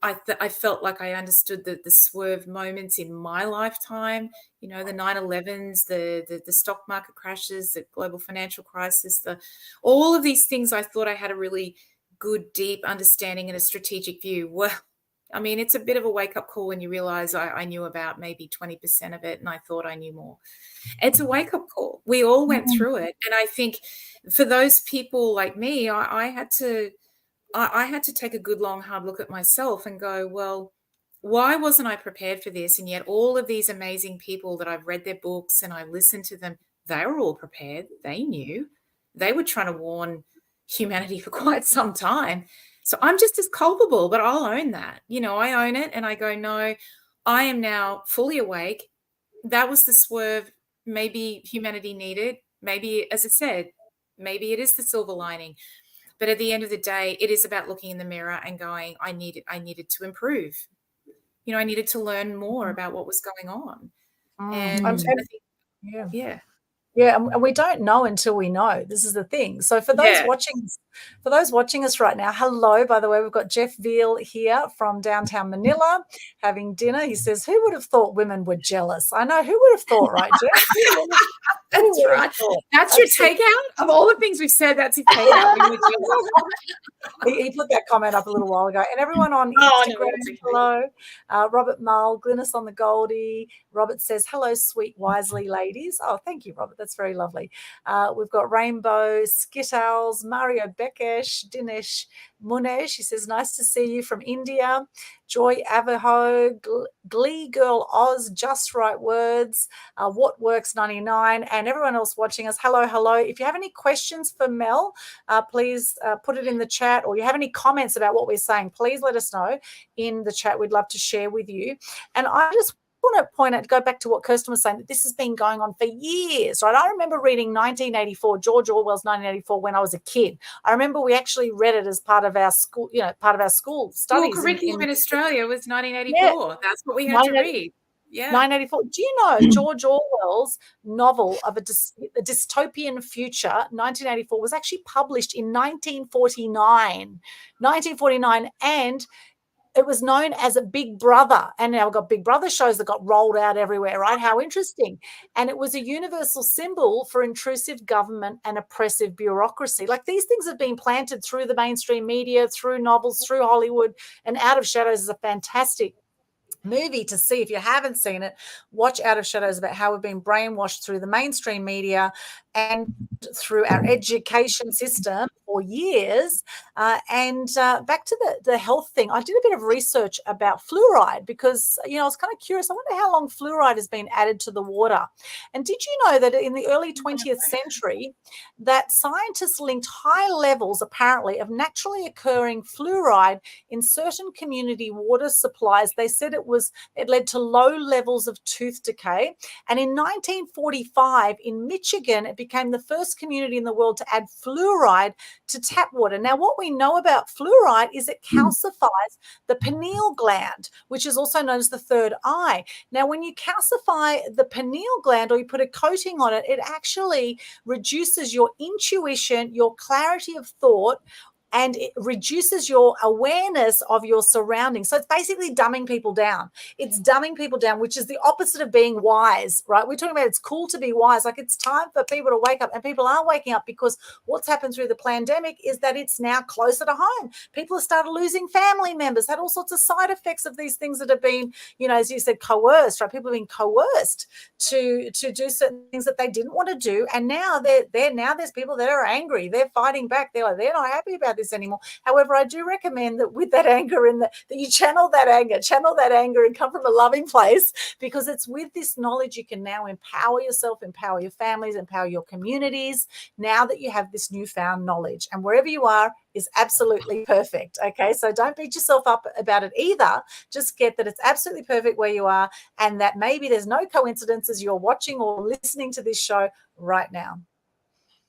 Speaker 3: I felt like I understood the swerve moments in my lifetime, the 9/11s, the stock market crashes, the global financial crisis, all of these things. I thought I had a really good, deep understanding and a strategic view. Well, I mean, it's a bit of a wake-up call when you realize I knew about maybe 20% of it, and I thought I knew more. It's a wake-up call. We all went through it. And I think for those people like me, I had to take a good, long, hard look at myself and go, well, why wasn't I prepared for this? And yet all of these amazing people that I've read their books and I listened to them, they were all prepared. They knew. They were trying to warn humanity for quite some time. So I'm just as culpable, but I'll own that. I own it, and I go, no, I am now fully awake. That was the swerve maybe humanity needed. Maybe, as I said, maybe it is the silver lining. But at the end of the day, it is about looking in the mirror and going, I needed to improve. I needed to learn more about what was going on. And I think, yeah.
Speaker 1: Yeah, and we don't know until we know. This is the thing. So for those watching us right now, hello. By the way, we've got Jeff Veal here from downtown Manila having dinner. He says, "Who would have thought women were jealous?" I know. Who would have thought, right, Jeff?
Speaker 3: That's right. That's your takeout of all the things we've said. That's your takeout.
Speaker 1: He put that comment up a little while ago. And everyone on Instagram, hello. Robert Mull, Glynis on the Goldie. Robert says, "Hello, sweet, wisely ladies." Oh, thank you, Robert. That's very lovely. We've got Rainbow, Skittles, Mario Bekesh, Dinesh Munesh. She says, "Nice to see you from India." Joy Avaho, Glee Girl Oz, Just Right Words, What Works 99, and everyone else watching us. Hello, hello. If you have any questions for Mel, please put it in the chat, or you have any comments about what we're saying, please let us know in the chat. We'd love to share with you. And I just want to go back to what Kirsten was saying, that this has been going on for years, right? I remember reading 1984, George Orwell's 1984, when I was a kid. I remember we actually read it as part of our school, part of our school studies.
Speaker 3: Well, curriculum in Australia was 1984. Yeah. That's what we had to read. Yeah.
Speaker 1: 1984. Do you know George Orwell's novel of a dystopian future, 1984, was actually published in 1949, and it was known as a Big Brother, and now we've got Big Brother shows that got rolled out everywhere, right? How interesting. And it was a universal symbol for intrusive government and oppressive bureaucracy. Like, these things have been planted through the mainstream media, through novels, through Hollywood, and Out of Shadows is a fantastic movie to see. If you haven't seen it, watch Out of Shadows, about how we've been brainwashed through the mainstream media and through our education system for years. And back to the health thing, I did a bit of research about fluoride because, I was kind of curious. I wonder how long fluoride has been added to the water. And did you know that in the early 20th century, that scientists linked high levels, apparently, of naturally occurring fluoride in certain community water supplies? They said it led to low levels of tooth decay. And in 1945 in Michigan, it became the first community in the world to add fluoride to tap water. Now, what we know about fluoride is it calcifies the pineal gland, which is also known as the third eye. Now, when you calcify the pineal gland, or you put a coating on it, it actually reduces your intuition, your clarity of thought, and it reduces your awareness of your surroundings. So it's basically dumbing people down. It's dumbing people down, which is the opposite of being wise, right? We're talking about it's cool to be wise. Like, it's time for people to wake up, and people are waking up, because what's happened through the pandemic is that it's now closer to home. People have started losing family members, had all sorts of side effects of these things that have been, as you said, coerced, right? People have been coerced to do certain things that they didn't want to do. And now there's people that are angry. They're fighting back. They're not happy about this. this anymore. However, I do recommend that with that anger that you channel that anger and come from a loving place, because it's with this knowledge you can now empower yourself, empower your families, empower your communities, now that you have this newfound knowledge. And wherever you are is absolutely perfect. Okay, so don't beat yourself up about it either. Just get that it's absolutely perfect where you are, and that maybe there's no coincidences you're watching or listening to this show right now.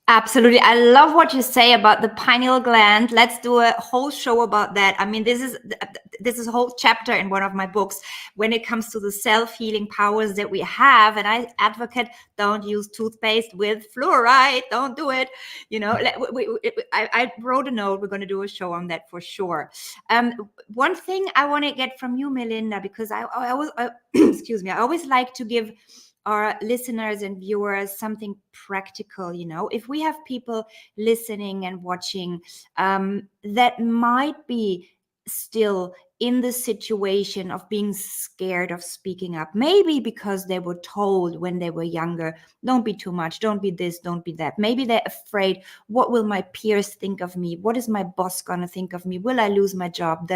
Speaker 2: Absolutely. I love what you say about the pineal gland. Let's do a whole show about that. I mean, this is a whole chapter in one of my books when it comes to the self-healing powers that we have. And I advocate, don't use toothpaste with fluoride. Don't do it. You know, I wrote a note. We're going to do a show on that for sure. One thing I want to get from you, Melinda, because I excuse me, I always like to give our listeners and viewers something practical. You know, if we have people listening and watching that might be still in the situation of being scared of speaking up, maybe because they were told when they were younger, don't be too much, don't be this, don't be that. Maybe they're afraid, what will my peers think of me? What is my boss gonna think of me? Will I lose my job?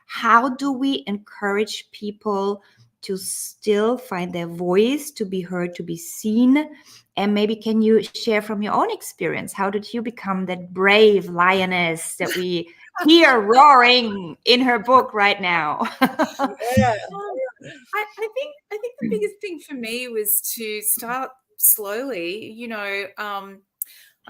Speaker 2: How do we encourage people to still find their voice, to be heard, to be seen? And maybe can you share from your own experience, how did you become that brave lioness that we hear roaring in her book right now?
Speaker 3: Yeah. I think the biggest thing for me was to start slowly. You know, I'm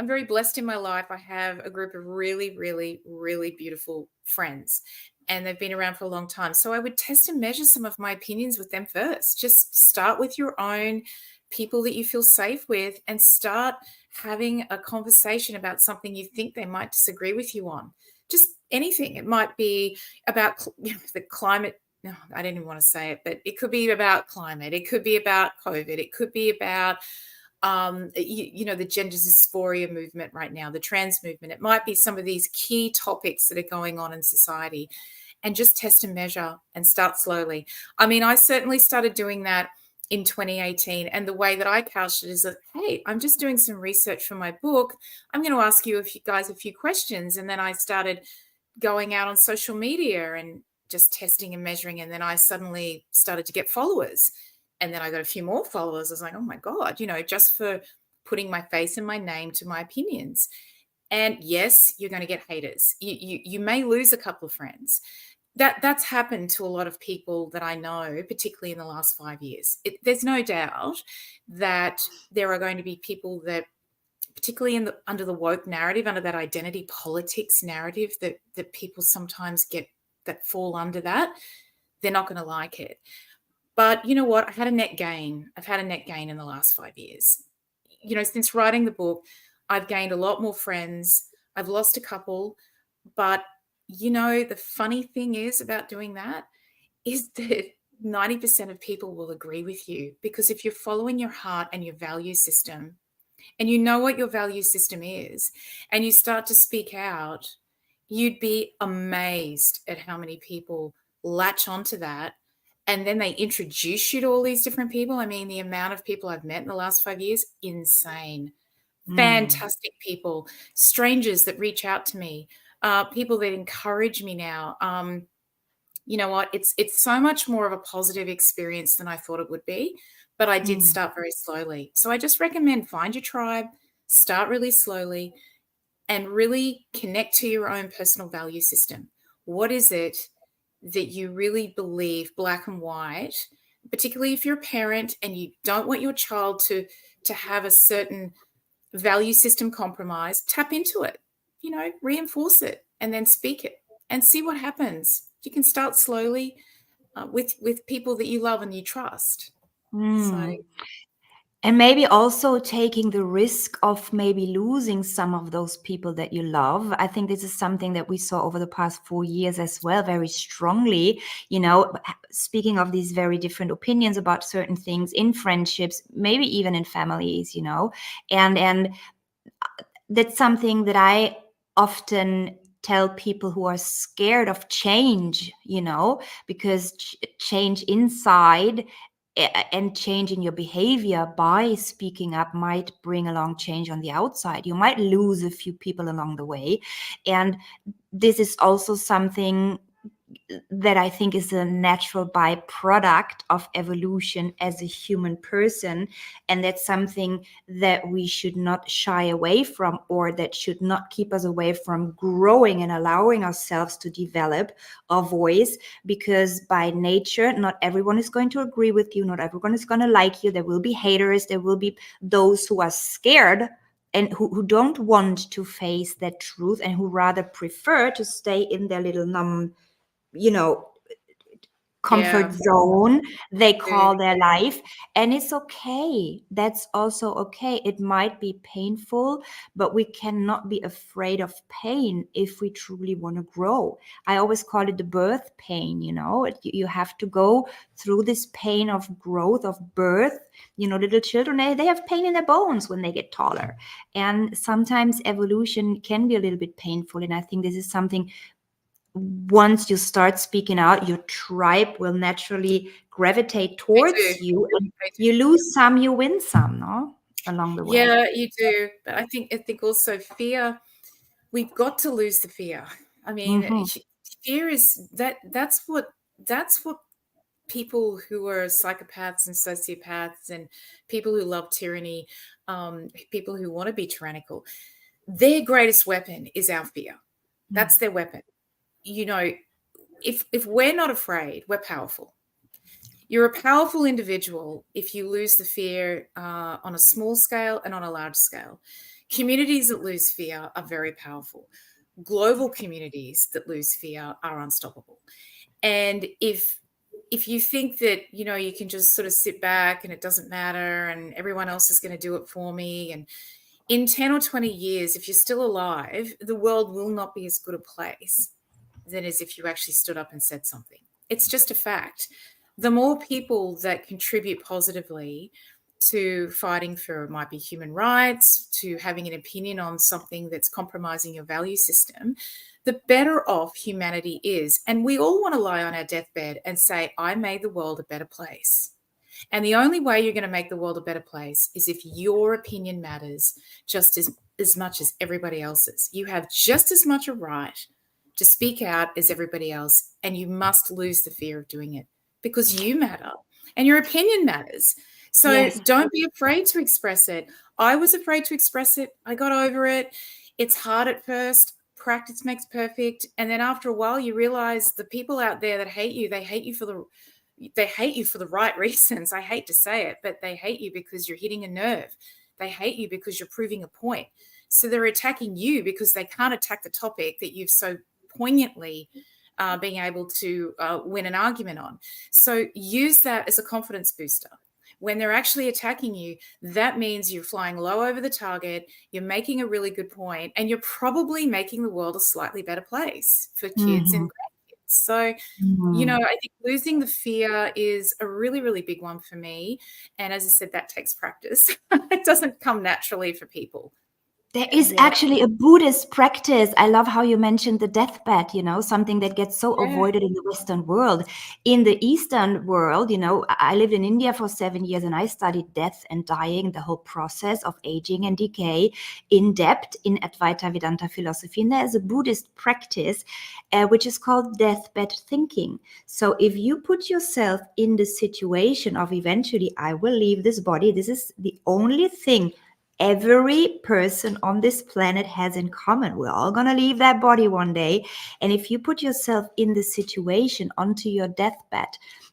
Speaker 3: very blessed in my life. I have a group of really, really, really beautiful friends, and they've been around for a long time. So I would test and measure some of my opinions with them first. Just start with your own people that you feel safe with, and start having a conversation about something you think they might disagree with you on. Just anything. It might be about the climate. No, I didn't even want to say it, but it could be about climate. It could be about COVID. It could be about the gender dysphoria movement right now, the trans movement. It might be some of these key topics that are going on in society, and just test and measure and start slowly. I mean, I certainly started doing that in 2018. And the way that I couched it is that, hey, I'm just doing some research for my book. I'm going to ask you guys a few questions. And then I started going out on social media and just testing and measuring. And then I suddenly started to get followers. And then I got a few more followers. I was like, oh my God, just for putting my face and my name to my opinions. And yes, you're going to get haters. You may lose a couple of friends. That's happened to a lot of people that I know, particularly in the last 5 years. There's no doubt that there are going to be people that, particularly under the woke narrative, under that identity politics narrative that people sometimes get, that fall under that, they're not going to like it. But you know what? I've had a net gain in the last 5 years. Since writing the book, I've gained a lot more friends. I've lost a couple. But, the funny thing is about doing that is that 90% of people will agree with you, because if you're following your heart and your value system, and you know what your value system is, and you start to speak out, you'd be amazed at how many people latch onto that. And then they introduce you to all these different people. I mean, the amount of people I've met in the last 5 years, insane. Fantastic people, strangers that reach out to me, people that encourage me now. You know what? It's so much more of a positive experience than I thought it would be. But I did start very slowly. So I just recommend, find your tribe, start really slowly, and really connect to your own personal value system. What is it that you really believe, black and white, particularly if you're a parent and you don't want your child to have a certain value system compromise? Tap into it, reinforce it, and then speak it and see what happens. You can start slowly with people that you love and you trust. So.
Speaker 2: And maybe also taking the risk of maybe losing some of those people that you love. I think this is something that we saw over the past 4 years as well, very strongly, speaking of these very different opinions about certain things in friendships, maybe even in families, and that's something that I often tell people who are scared of change, because change inside and change in your behavior by speaking up might bring along change on the outside. You might lose a few people along the way. And this is also something that I think is a natural byproduct of evolution as a human person. And that's something that we should not shy away from, or that should not keep us away from growing and allowing ourselves to develop a voice, because by nature, not everyone is going to agree with you. Not everyone is going to like you. There will be haters. There will be those who are scared and who don't want to face that truth, and who rather prefer to stay in their little comfort zone they call their life. And it's okay. That's also okay. It might be painful, but we cannot be afraid of pain if we truly want to grow. I always call it the birth pain. You have to go through this pain of growth, of birth. Little children, they have pain in their bones when they get taller, and sometimes evolution can be a little bit painful. And I think this is something, once you start speaking out, your tribe will naturally gravitate towards you. And you lose some, you win some, no? Along the way.
Speaker 3: Yeah, you do. But I think also fear, we've got to lose the fear. I mean, fear is that's what people who are psychopaths and sociopaths and people who love tyranny, people who want to be tyrannical, their greatest weapon is our fear. That's their weapon. If we're not afraid, we're powerful. You're a powerful individual if you lose the fear on a small scale and on a large scale. Communities that lose fear are very powerful. Global communities that lose fear are unstoppable. And if you think that, you can just sort of sit back and it doesn't matter and everyone else is going to do it for me, and in 10 or 20 years, if you're still alive, the world will not be as good a place than as if you actually stood up and said something. It's just a fact. The more people that contribute positively to fighting for, it might be human rights, to having an opinion on something that's compromising your value system, the better off humanity is. And we all want to lie on our deathbed and say, I made the world a better place. And the only way you're going to make the world a better place is if your opinion matters just as much as everybody else's. You have just as much a right to speak out as everybody else, and you must lose the fear of doing it, because you matter and your opinion matters. So Don't be afraid to express it. I was afraid to express it. I got over it. It's hard at first. Practice makes perfect. And then after a while, you realize the people out there that hate you, they hate you for the right reasons. I hate to say it, but they hate you because you're hitting a nerve. They hate you because you're proving a point. So they're attacking you because they can't attack the topic that you've so poignantly being able to win an argument on. So use that as a confidence booster. When they're actually attacking you, that means you're flying low over the target, you're making a really good point, and you're probably making the world a slightly better place for kids and grandkids. So, I think losing the fear is a really, really big one for me. And as I said, that takes practice. It doesn't come naturally for people.
Speaker 2: There is actually a Buddhist practice. I love how you mentioned the deathbed, something that gets so avoided in the Western world. In the Eastern world, I lived in India for 7 years, and I studied death and dying, the whole process of aging and decay in depth in Advaita Vedanta philosophy. And there is a Buddhist practice which is called deathbed thinking. So if you put yourself in the situation of eventually, I will leave this body, this is the only thing every person on this planet has in common. We're all going to leave that body one day. And if you put yourself in the situation onto your deathbed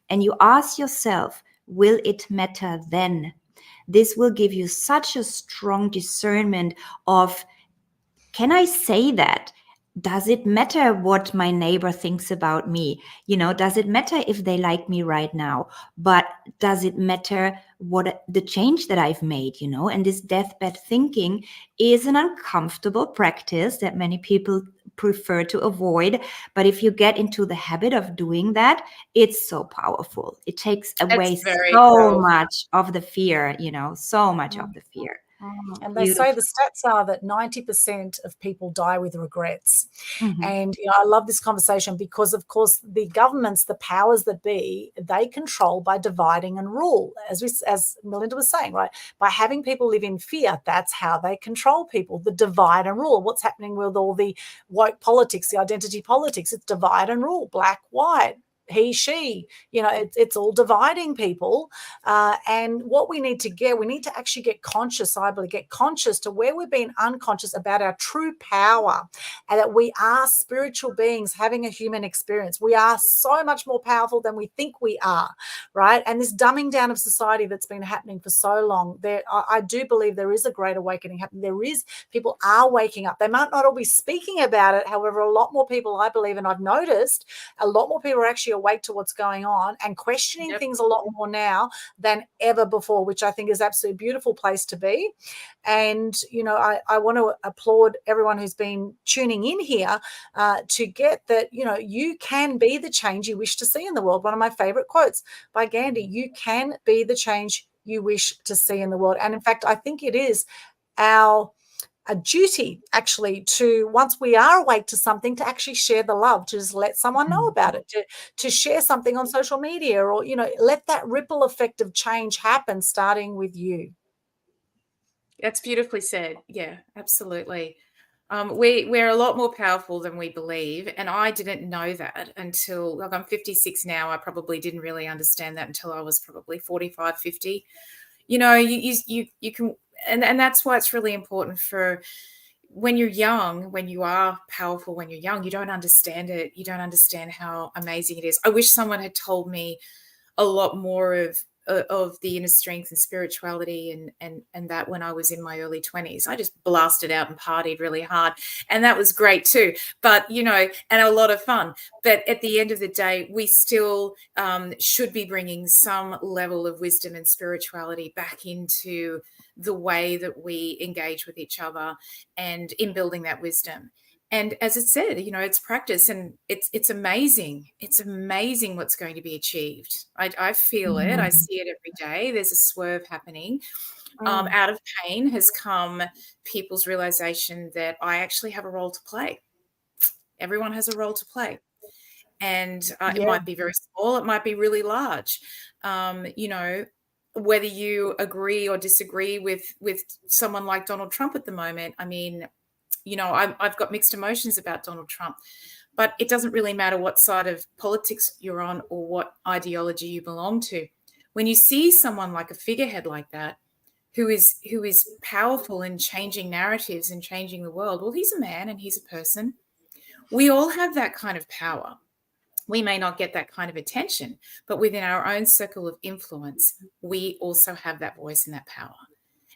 Speaker 2: and you ask yourself, will it matter then? This will give you such a strong discernment of, can I say that? Does it matter what my neighbor thinks about me? Does it matter if they like me right now? But does it matter what the change that I've made, And this deathbed thinking is an uncomfortable practice that many people prefer to avoid. But if you get into the habit of doing that, it's so powerful. It takes away so much of the fear, so much of the fear.
Speaker 1: And they say the stats are that 90% of people die with regrets. And I love this conversation because, of course, the governments, the powers that be, they control by dividing and rule, as Melinda was saying, right? By having people live in fear, that's how they control people, the divide and rule. What's happening with all the woke politics, the identity politics? It's divide and rule, black, white, he, she, it's all dividing people. And what we need to actually get conscious, I believe, get conscious to where we've been unconscious about our true power, and that we are spiritual beings having a human experience. We are so much more powerful than we think we are, right? And this dumbing down of society that's been happening for so long, I do believe there is a great awakening happening. People are waking up. They might not all be speaking about it. However, a lot more people, I believe, and I've noticed, a lot more people are actually awake to what's going on and questioning things a lot more now than ever before, which I think is absolutely a beautiful place to be. And, I want to applaud everyone who's been tuning in here to get that, you can be the change you wish to see in the world. One of my favorite quotes by Gandhi: you can be the change you wish to see in the world. And in fact, I think it is a duty, actually, to, once we are awake to something, to actually share the love, to just let someone know about it, to share something on social media, or, let that ripple effect of change happen, starting with you.
Speaker 3: That's beautifully said. Yeah, absolutely. We're a lot more powerful than we believe. And I didn't know that until, I'm 56 now. I probably didn't really understand that until I was probably 45, 50. You can, and that's why it's really important for when you're young, when you are powerful, when you're young, you don't understand it. You don't understand how amazing it is. I wish someone had told me a lot more of the inner strength and spirituality and that when I was in my early 20s. I just blasted out and partied really hard, and that was great too, but and a lot of fun. But at the end of the day, we still should be bringing some level of wisdom and spirituality back into the way that we engage with each other, and in building that wisdom. And as it said, it's practice, and it's amazing. It's amazing what's going to be achieved. I feel it. I see it every day. There's a swerve happening. Out of pain has come people's realization that I actually have a role to play. Everyone has a role to play. And it might be very small. It might be really large. Whether you agree or disagree with someone like Donald Trump at the moment, I mean, I've got mixed emotions about Donald Trump, but it doesn't really matter what side of politics you're on or what ideology you belong to. When you see someone like a figurehead like that, who is powerful in changing narratives and changing the world, well, he's a man and he's a person. We all have that kind of power. We may not get that kind of attention, but within our own circle of influence, we also have that voice and that power.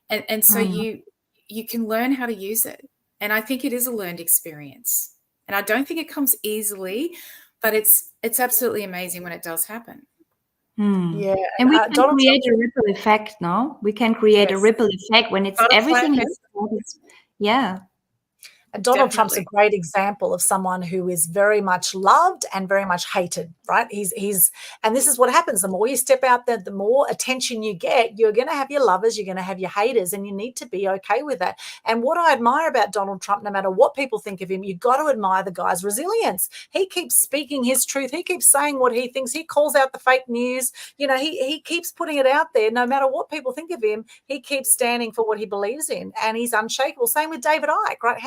Speaker 3: And so you can learn how to use it. And I think it is a learned experience. And I don't think it comes easily, but it's absolutely amazing when it does happen.
Speaker 2: Yeah. And we can create a ripple effect, no? We can create a ripple effect when it's everything else. Yeah.
Speaker 1: Donald Trump's a great example of someone who is very much loved and very much hated, right? And this is what happens. The more you step out there, the more attention you get. You're going to have your lovers, you're going to have your haters, and you need to be okay with that. And what I admire about Donald Trump, no matter what people think of him, you've got to admire the guy's resilience. He keeps speaking his truth. He keeps saying what he thinks. He calls out the fake news. He keeps putting it out there. No matter what people think of him, he keeps standing for what he believes in, and he's unshakable. Same with David Icke, right?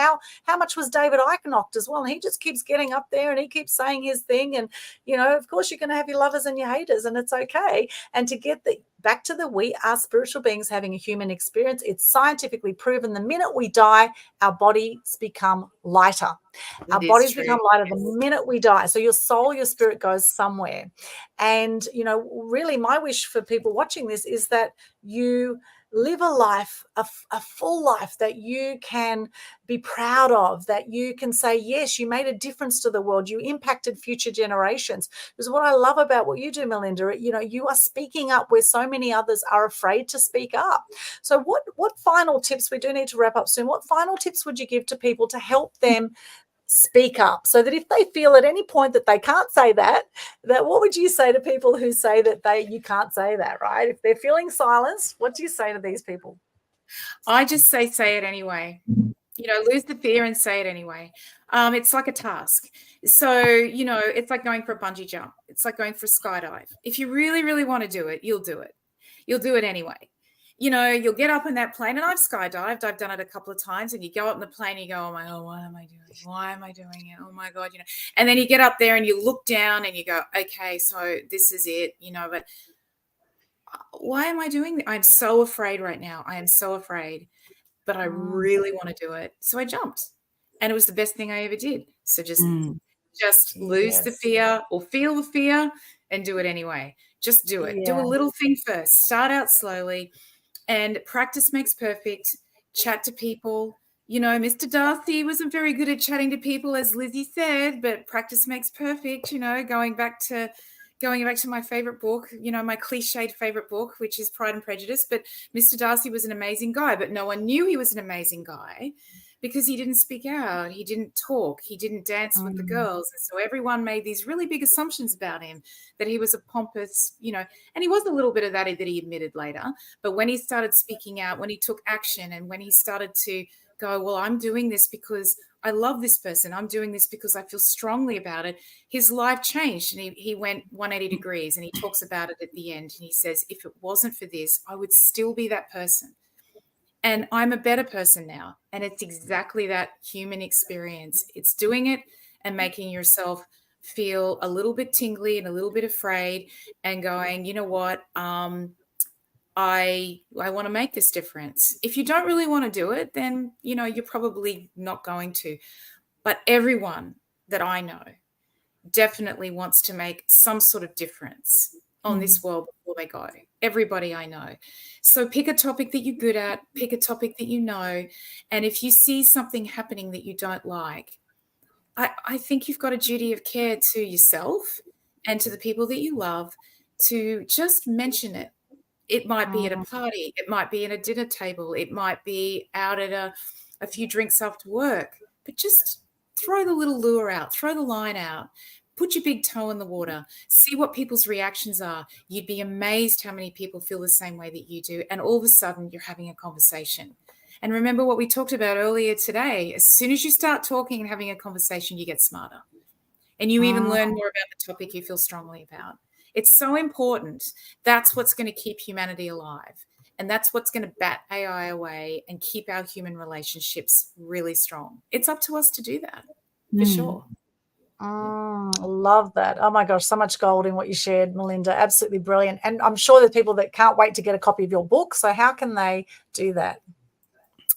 Speaker 1: How much was David Icke knocked as well? And he just keeps getting up there and he keeps saying his thing. And, of course, you're going to have your lovers and your haters, and it's okay. And to get back to we are spiritual beings having a human experience. It's scientifically proven the minute we die, our bodies become lighter. Our bodies become lighter the minute we die. So your soul, your spirit goes somewhere. And, really my wish for people watching this is that you live a life, a full life that you can be proud of, that you can say, yes, you made a difference to the world. You impacted future generations. Because what I love about what you do, Melinda, you are speaking up where so many others are afraid to speak up. So what final tips, we do need to wrap up soon, what final tips would you give to people to help them speak up, so that if they feel at any point that they can't say that what would you say to people who say that you can't say that, right? If they're feeling silenced, what do you say to these people?
Speaker 3: I just say it anyway. Lose the fear and say it anyway. It's like a task. So, it's like going for a bungee jump. It's like going for a skydive. If you really, really want to do it, you'll do it. You'll do it anyway. You'll get up in that plane, and I've skydived. I've done it a couple of times, and you go up in the plane and you go, oh my God, what am I doing? Why am I doing it? Oh my God, and then you get up there and you look down and you go, okay, so this is it, but why am I doing this? I'm so afraid right now. I am so afraid, but I really want to do it. So I jumped, and it was the best thing I ever did. So just lose the fear or feel the fear and do it anyway. Just do it. Do a little thing first. Start out slowly, and practice makes perfect. Chat to people. Mr. Darcy wasn't very good at chatting to people, as Lizzie said, but practice makes perfect. Going back to my favorite book, my cliched favorite book, which is Pride and Prejudice. But Mr. Darcy was an amazing guy, but no one knew he was an amazing guy because he didn't speak out. He didn't talk. He didn't dance with the girls. And so everyone made these really big assumptions about him, that he was a pompous, and he was a little bit of that he admitted later. But when he started speaking out, when he took action, and when he started to go, well, I'm doing this because I love this person. I'm doing this because I feel strongly about it. His life changed, and he went 180 degrees, and he talks about it at the end. And he says, if it wasn't for this, I would still be that person. And I'm a better person now. And it's exactly that human experience. It's doing it and making yourself feel a little bit tingly and a little bit afraid, and going, you know what? I want to make this difference. If you don't really want to do it, then, you're probably not going to. But everyone that I know definitely wants to make some sort of difference on this world before they go. Everybody I know. So pick a topic that you're good at, pick a topic that you know. And if you see something happening that you don't like, I think you've got a duty of care to yourself and to the people that you love to just mention it. It might be at a party. It might be at a dinner table. It might be out at a few drinks after work. But just throw the little lure out, throw the line out, put your big toe in the water, see what people's reactions are. You'd be amazed how many people feel the same way that you do. And all of a sudden, you're having a conversation. And remember what we talked about earlier today. As soon as you start talking and having a conversation, you get smarter. And you even learn more about the topic you feel strongly about. It's so important. That's what's going to keep humanity alive. And that's what's going to bat AI away and keep our human relationships really strong. It's up to us to do that, for sure.
Speaker 1: Love that. Oh my gosh, so much gold in what you shared, Melinda. Absolutely brilliant. And I'm sure there's people that can't wait to get a copy of your book. So how can they do that?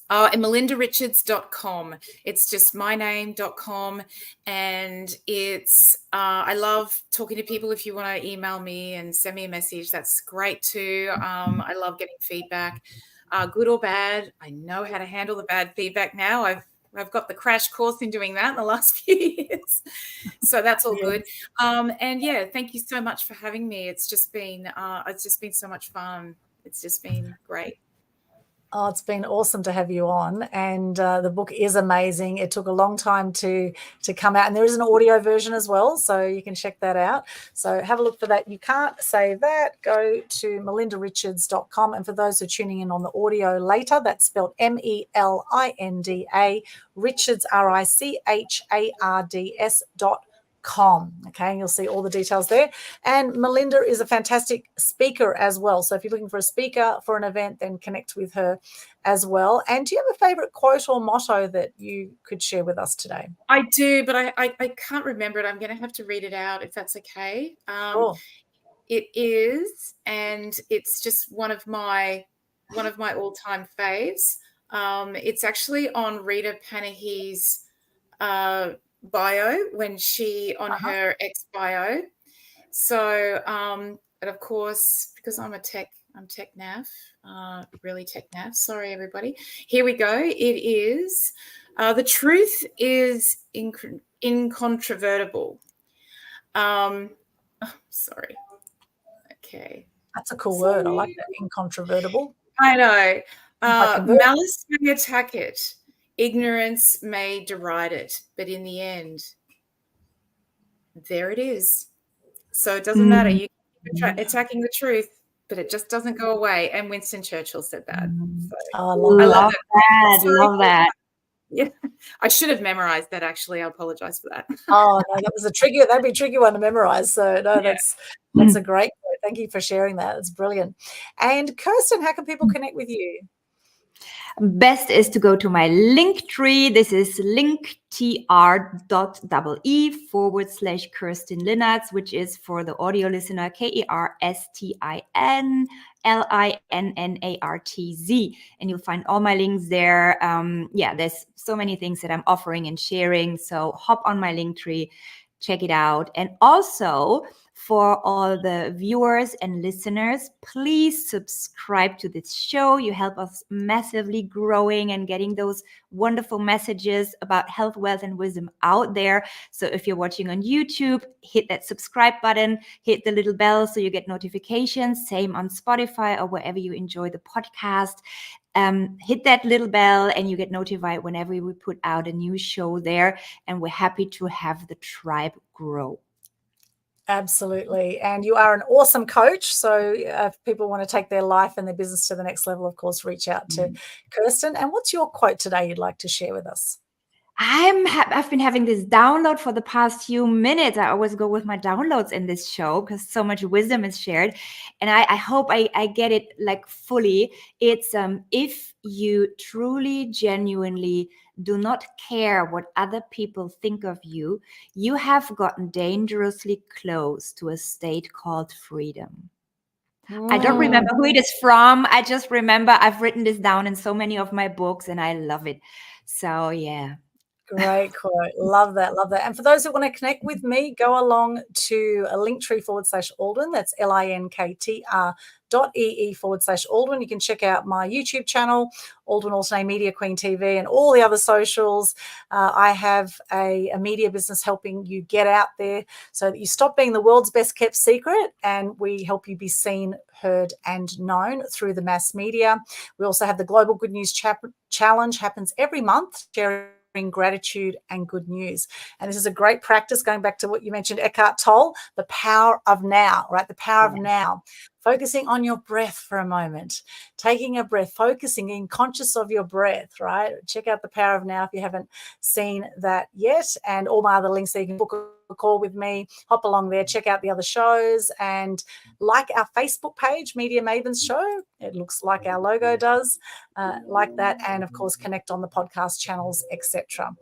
Speaker 3: At melindarichards.com. It's just my name.com. And it's, I love talking to people. If you want to email me and send me a message, that's great too. I love getting feedback, good or bad. I know how to handle the bad feedback now. I've got the crash course in doing that in the last few years. So that's all good. And yeah, thank you so much for having me. It's just been so much fun. It's just been great.
Speaker 1: Oh, it's been awesome to have you on, and the book is amazing. It took a long time to come out, and there is an audio version as well, so you can check that out. So have a look for that. You can't save that. Go to melindarichards.com, and for those who are tuning in on the audio later, that's spelled MELINDA, Richards, RICHARDS.com. Okay, and you'll see all the details there. And Melinda is a fantastic speaker as well. So if you're looking for a speaker for an event, then connect with her as well. And do you have a favorite quote or motto that you could share with us today?
Speaker 3: I do, but I can't remember it. I'm going to have to read it out if that's okay.
Speaker 1: Sure.
Speaker 3: It is, and it's just one of my all-time faves. It's actually on Rita Panahi's bio when she on her ex bio. So but of course, because I'm tech nav, really tech nav, sorry everybody, here we go. It is the truth is incontrovertible. Sorry, okay,
Speaker 1: that's a cool word. I like that, incontrovertible.
Speaker 3: I know. Malice may attack it, ignorance may deride it, but in the end, there it is. So it doesn't matter. You keep attacking the truth. but it just doesn't go away. And Winston Churchill said that. So,
Speaker 1: I
Speaker 3: I
Speaker 1: love
Speaker 3: love that.
Speaker 2: Love that.
Speaker 3: Yeah, I should have memorized that. Actually, I apologize for that.
Speaker 1: Oh no, that was that'd be a tricky one to memorize. So no,
Speaker 3: Yeah.
Speaker 1: that's a great quote. Thank you for sharing that. It's brilliant. And Kirsten, how can people connect with you?
Speaker 2: Best is to go to my link tree. This is linktr.ee/Kirsten Linnartz, which is for the audio listener, KERSTINLINNARTZ. And you'll find all my links there. There's so many things that I'm offering and sharing. So hop on my link tree, check it out. And also, for all the viewers and listeners, please subscribe to this show. You help us massively growing and getting those wonderful messages about health, wealth, and wisdom out there. So if you're watching on YouTube, hit that subscribe button, hit the little bell so you get notifications. Same on Spotify or wherever you enjoy the podcast. Hit that little bell and you get notified whenever we put out a new show there. And we're happy to have the tribe grow.
Speaker 1: Absolutely. And you are an awesome coach. So if people want to take their life and their business to the next level, of course, reach out to Kirsten. And what's your quote today you'd like to share with us?
Speaker 2: I've been having this download for the past few minutes. I always go with my downloads in this show because so much wisdom is shared. And I hope I get it like fully. It's if you truly, genuinely do not care what other people think of you, you have gotten dangerously close to a state called freedom. I don't remember who it is from. I just remember I've written this down in so many of my books and I love it. So yeah.
Speaker 1: Great quote. Love that. Love that. And for those who want to connect with me, go along to a linktree/Aldwin. That's linktr.ee/Aldwin. You can check out my YouTube channel, Aldwin Alternate Media Queen TV, and all the other socials. I have a media business helping you get out there so that you stop being the world's best kept secret, and we help you be seen, heard, and known through the mass media. We also have the Global Good News Challenge, happens every month, sharing gratitude and good news. And this is a great practice, going back to what you mentioned, Eckhart Tolle, the power of now, right? The power of now. Focusing on your breath for a moment, taking a breath, focusing, being conscious of your breath, right? Check out the power of now if you haven't seen that yet. And all my other links there, you can book a call with me, hop along there, check out the other shows, and like our Facebook page, Media Mavens Show. It looks like our logo does, like that. And of course, connect on the podcast channels, etc.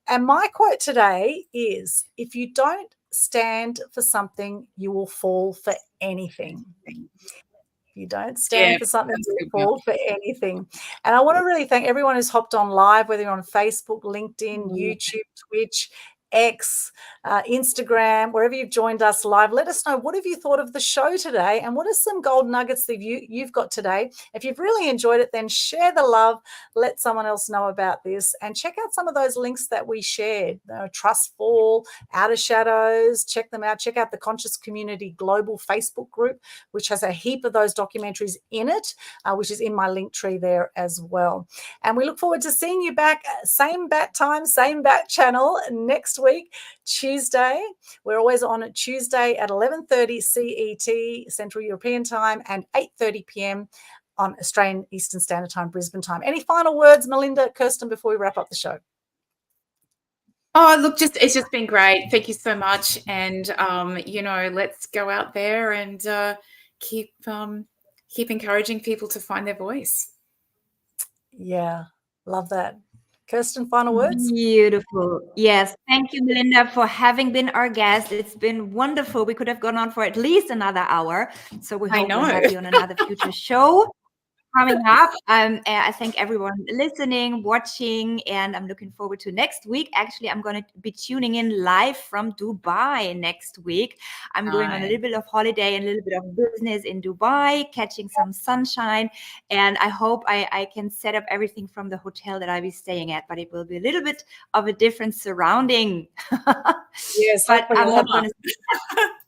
Speaker 1: And my quote today is, if you don't stand for something, you will fall for anything. If you don't stand for something, you will fall for anything. And I want to really thank everyone who's hopped on live, whether you're on Facebook, LinkedIn, YouTube, Twitch, X, Instagram, wherever you've joined us live. Let us know, what have you thought of the show today, and what are some gold nuggets that you've got today? If you've really enjoyed it, then share the love, let someone else know about this, and check out some of those links that we shared. Trust Fall, Outer Shadows, check them out. Check out the Conscious Community Global Facebook group, which has a heap of those documentaries in it, which is in my link tree there as well. And we look forward to seeing you back, same bat time, same bat channel next week, Tuesday. We're always on a Tuesday at 11:30 CET, Central European Time, and 8:30 p.m. on Australian Eastern Standard Time, Brisbane time. Any final words, Melinda, Kirsten, before we wrap up the show?
Speaker 3: Oh, look, it's just been great. Thank you so much. And, let's go out there and keep encouraging people to find their voice.
Speaker 1: Yeah, love that. Kirsten, final words?
Speaker 2: Beautiful. Yes. Thank you, Melinda, for having been our guest. It's been wonderful. We could have gone on for at least another hour. So we hope we'll have you on another future show coming up. I thank everyone listening, watching, and I'm looking forward to next week. Actually, I'm going to be tuning in live from Dubai next week. I'm going on a little bit of holiday and a little bit of business in Dubai, catching some sunshine, and I hope I can set up everything from the hotel that I'll be staying at, but it will be a little bit of a different surrounding.
Speaker 1: Yes,
Speaker 2: but I'm not going to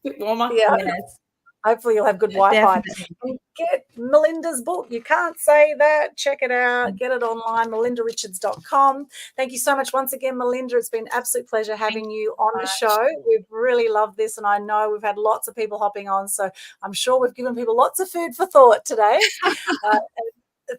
Speaker 3: bit warmer.
Speaker 1: Yeah.
Speaker 2: Yes.
Speaker 1: Hopefully you'll have good Wi-Fi.
Speaker 2: Definitely.
Speaker 1: And get Melinda's book. You can't say that. Check it out. Get it online, melindarichards.com. Thank you so much once again, Melinda. It's been an absolute pleasure having you on the show. We've really loved this, and I know we've had lots of people hopping on, so I'm sure we've given people lots of food for thought today.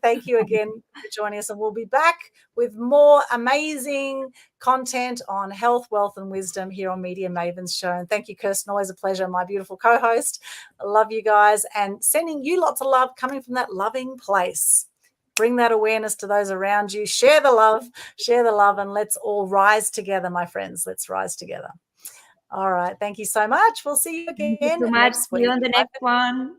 Speaker 1: Thank you again for joining us, and we'll be back with more amazing content on health, wealth, and wisdom here on Media Mavens Show. And thank you, Kirsten. Always a pleasure, my beautiful co-host. I love you guys, and sending you lots of love coming from that loving place. Bring that awareness to those around you. Share the love, and let's all rise together, my friends. Let's rise together. All right. Thank you so much. We'll see you again
Speaker 2: Thank you so much.
Speaker 1: next
Speaker 2: See
Speaker 1: week.
Speaker 2: you on the next one.